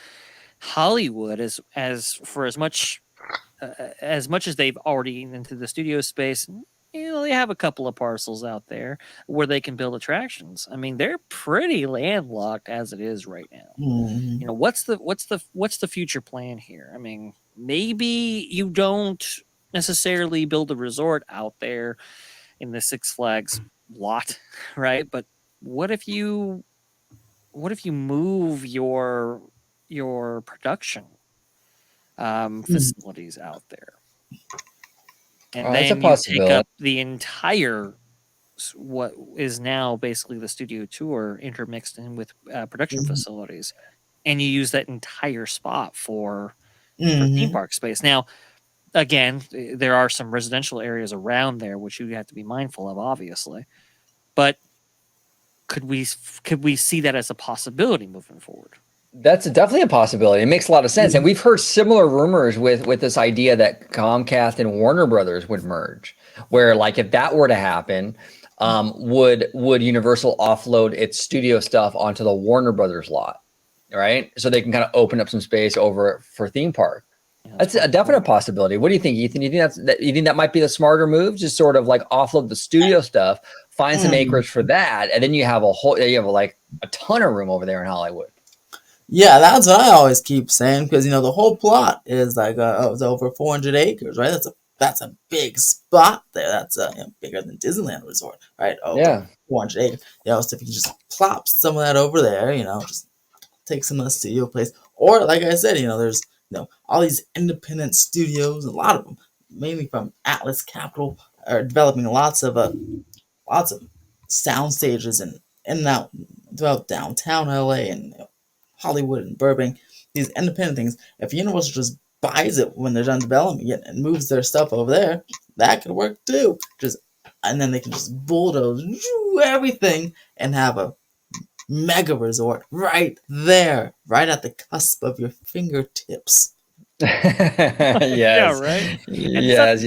C: Hollywood is as much as they've already into the studio space, they have a couple of parcels out there where they can build attractions. I mean, they're pretty landlocked as it is right now. What's the future plan here? I mean, maybe you don't necessarily build a resort out there in the Six Flags lot, right? But what if you move your production facilities out there? And then you take up the entire, what is now basically the studio tour, intermixed in with production facilities, and you use that entire spot for theme park space. Now, again, there are some residential areas around there which you have to be mindful of, obviously. But could we see that as a possibility moving forward?
A: That's definitely a possibility. It makes a lot of sense. And we've heard similar rumors with this idea that Comcast and Warner Brothers would merge, where like if that were to happen, would Universal offload its studio stuff onto the Warner Brothers lot, right? So they can kind of open up some space over for theme park. That's a definite possibility. What do you think, Ethan? You think that might be the smarter move? Just sort of like offload the studio stuff, find some acreage for that, and then you have like a ton of room over there in Hollywood.
B: Yeah, that's what I always keep saying, because the whole plot is like it's over 400 acres, right? That's a big spot there. That's bigger than Disneyland Resort, right? Over 400 acres. So if you just plop some of that over there, just take some of the studio place, or like I said, there's all these independent studios, a lot of them, mainly from Atlas Capital, are developing lots of sound stages and out throughout downtown LA and Hollywood and Burbank, these independent things. If Universal just buys it when they're done developing it and moves their stuff over there, that could work too. And then they can just bulldoze everything and have a mega resort right there, right at the cusp of your fingertips.
A: Yes.
C: Yeah, right.
A: Yes.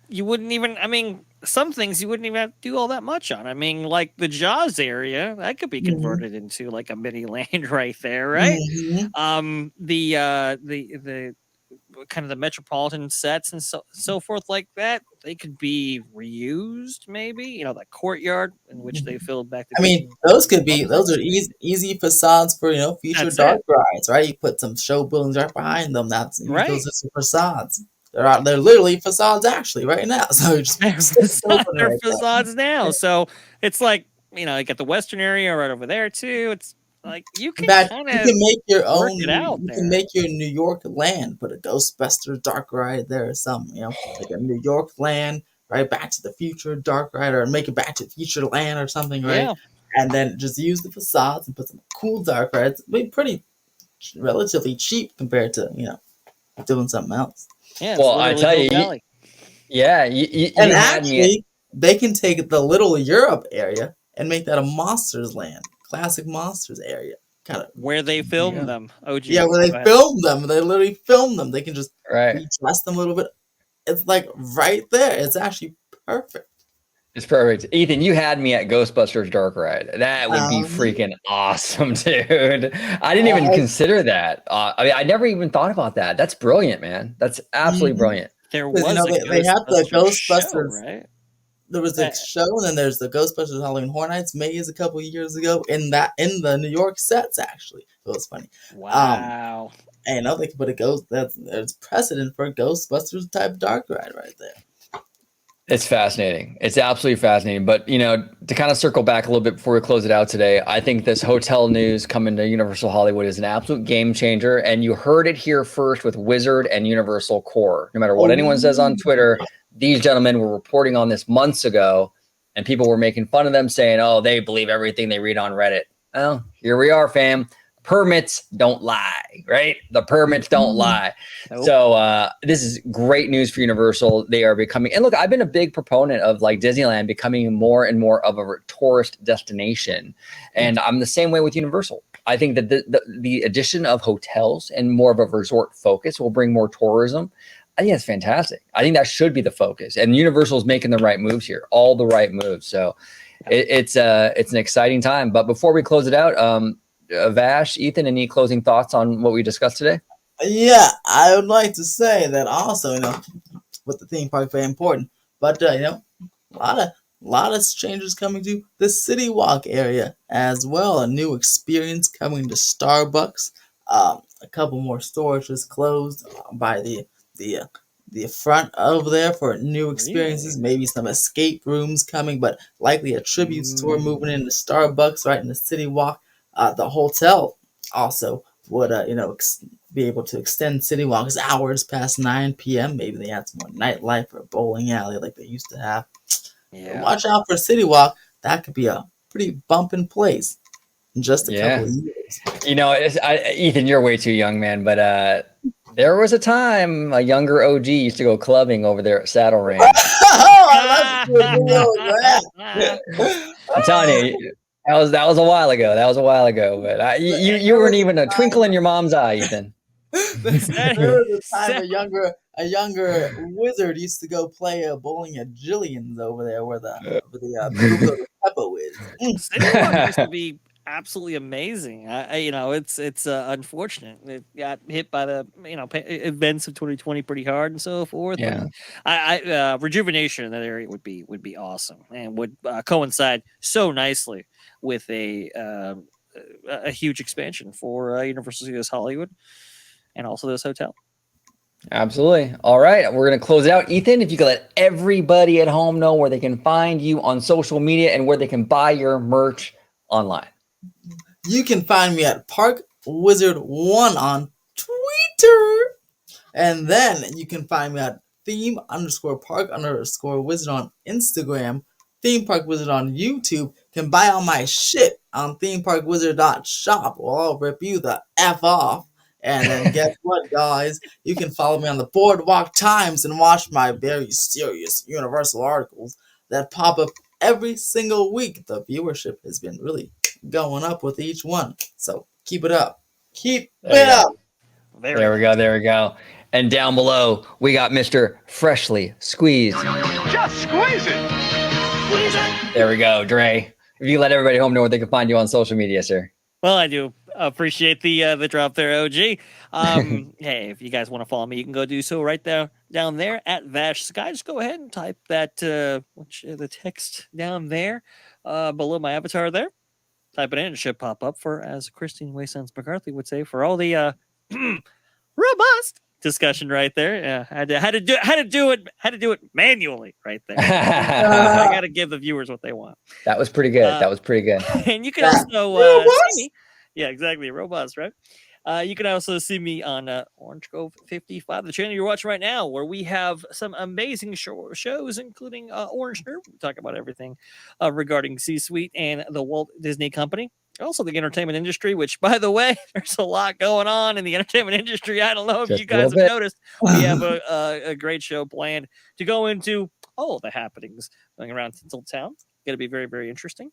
C: You wouldn't even. I mean, some things you wouldn't even have to do all that much on. I mean, like the Jaws area, that could be converted into like a mini land right there, right? The kind of the metropolitan sets and so forth like that, they could be reused, maybe. The courtyard in which they filled back.
B: Those are easy facades for future dark rides, right? You put some show buildings right behind them. Those are some facades. They're literally facades actually right now. So
C: they're facades now. So it's like you got the western area right over there too. It's like you can
B: make your own.
C: You
B: can make your New York land. Put a Ghostbusters dark ride there or something. Like a New York land, right? Back to the Future dark ride, or make it Back to the Future land or something, right?
C: Yeah.
B: And then just use the facades and put some cool dark rides. It'd be pretty relatively cheap compared to doing something else.
C: Yeah,
A: well, I tell you,
B: and actually, they can take the Little Europe area and make that a Monsters Land, classic Monsters area, kind of
C: where they filmed them. OG,
B: where they filmed them. They literally filmed them. They can just redress them a little bit. It's like right there. It's actually perfect.
A: It's perfect. Ethan, you had me at Ghostbusters Dark Ride. That would be freaking awesome, dude. I didn't even consider that. I never even thought about that. That's brilliant, man. That's absolutely brilliant.
C: There was
B: they have the Ghostbusters,
C: show, right?
B: there was the show, and then there's the Ghostbusters Halloween Horror Nights. May is a couple years ago in the New York sets actually. So it's funny.
C: Wow.
B: And they can put a ghost. There's precedent for a Ghostbusters type dark ride right there.
A: It's fascinating. It's absolutely fascinating. But, to kind of circle back a little bit before we close it out today, I think this hotel news coming to Universal Hollywood is an absolute game changer. And you heard it here first with Wizard and Universal Core. No matter what anyone says on Twitter, these gentlemen were reporting on this months ago, and people were making fun of them saying, oh, they believe everything they read on Reddit. Well, here we are, fam. Permits don't lie, right? The permits don't lie. Nope. So this is great news for Universal. They are becoming, and look, I've been a big proponent of like Disneyland becoming more and more of a tourist destination. And I'm the same way with Universal. I think that the addition of hotels and more of a resort focus will bring more tourism. I think that's fantastic. I think that should be the focus. And Universal is making the right moves here, all the right moves. So it's an exciting time. But before we close it out, Vash, Ethan, any closing thoughts on what we discussed today?
B: Yeah, I would like to say that also, with the theme park, very important. But a lot of changes coming to the City Walk area as well. A new experience coming to Starbucks. A couple more stores just closed by the front over there for new experiences. Really? Maybe some escape rooms coming, but likely a tribute store moving into Starbucks right in the City Walk. The hotel also would, be able to extend City Walk's hours past 9 p.m. Maybe they had some more nightlife or a bowling alley like they used to have. Yeah. Watch out for City Walk. That could be a pretty bumping place in just a couple of years.
A: Ethan, you're way too young, man, but there was a time a younger OG used to go clubbing over there at Saddle Ranch.
B: I love
A: that. I'm telling you. That was a while ago. But you weren't even a twinkle in your mom's eye, Ethan.
B: There was a time a younger wizard used to go play bowling at Jillian's over there where the Peppo is.
C: City Walk used to be absolutely amazing. It's unfortunate it got hit by the events of 2020 pretty hard and so forth.
A: Yeah,
C: I rejuvenation in that area would be awesome and would coincide so nicely with a huge expansion for Universal Studios Hollywood and also this hotel.
A: Absolutely. All right, we're going to close it out. Ethan, if you could let everybody at home know where they can find you on social media and where they can buy your merch online.
B: You can find me at ParkWizard1 on Twitter. And then you can find me at theme_park_wizard on Instagram. ThemeParkWizard on YouTube. Can buy all my shit on ThemeParkWizard.shop. Well, I'll rip you the F off. And then guess what, guys? You can follow me on the Boardwalk Times and watch my very serious Universal articles that pop up every single week. The viewership has been really going up with each one. So keep it up. Keep it up.
A: There we go. And down below, we got Mr. Freshly Squeezed.
E: Just squeeze it. Squeeze it.
A: There we go, Dre. If you let everybody home know where they can find you on social media, sir.
C: Well, I do appreciate the drop there, OG. Hey, if you guys want to follow me, you can go do so right there down there at VashSky. Just go ahead and type that the text down there below my avatar there. Type it in, it should pop up for, as Christine Waysons McCarthy would say, for all the robust discussion right there. Yeah, had to do it manually right there. I got to give the viewers what they want.
A: That was pretty good.
C: And you can also see me. Yeah, exactly. Robust, right? You can also see me on Orange Grove 55, the channel you're watching right now, where we have some amazing shows, including Orange Nerd. We talk about everything regarding C-Suite and the Walt Disney Company. Also the entertainment industry, which, by the way, there's a lot going on in the entertainment industry. I don't know if you guys have noticed. We have a great show planned to go into all the happenings going around Tinseltown. Going to be very, very interesting.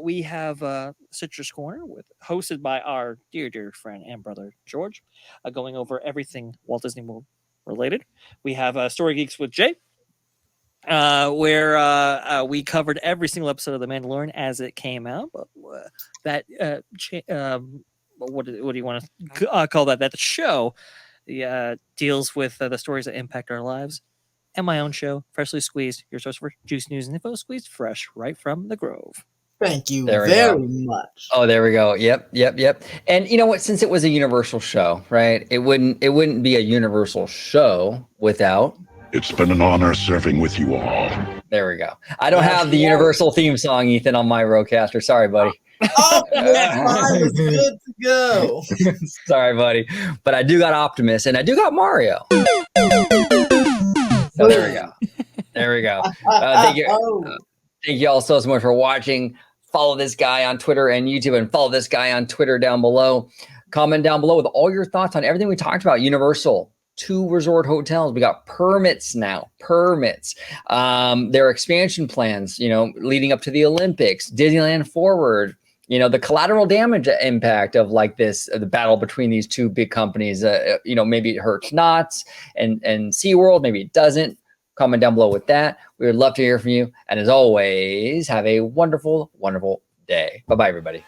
C: We have Citrus Corner hosted by our dear friend and brother George, going over everything Walt Disney World related. We have Story Geeks with Jay, where we covered every single episode of The Mandalorian as it came out. But what do you want to call that? That show deals with the stories that impact our lives and my own show, Freshly Squeezed, your source for juice news and info, squeezed fresh right from the Grove.
B: Thank you
A: There we
B: very
A: go.
B: much.
A: Oh, there we go. Yep. And you know what? Since it was a Universal show, right? It wouldn't be a Universal show without.
E: It's been an honor serving with you all.
A: There we go. I don't
B: Yes,
A: have the
B: yes.
A: Universal theme song, Ethan, on my Rodecaster. Sorry, buddy.
B: Oh, mine is good to go.
A: Sorry, buddy. But I do got Optimus and I do got Mario. So there we go. There we go. Thank you. Thank you all so much for watching. Follow this guy on Twitter and YouTube, and follow this guy on Twitter down below. Comment down below with all your thoughts on everything we talked about. Universal, 2 resort hotels. We got permits now. Their expansion plans, leading up to the Olympics, Disneyland Forward, the collateral damage impact of like this, the battle between these 2 big companies. Maybe it hurts Knott's and SeaWorld, maybe it doesn't. Comment down below with that. We would love to hear from you. And as always, have a wonderful, wonderful day. Bye-bye, everybody.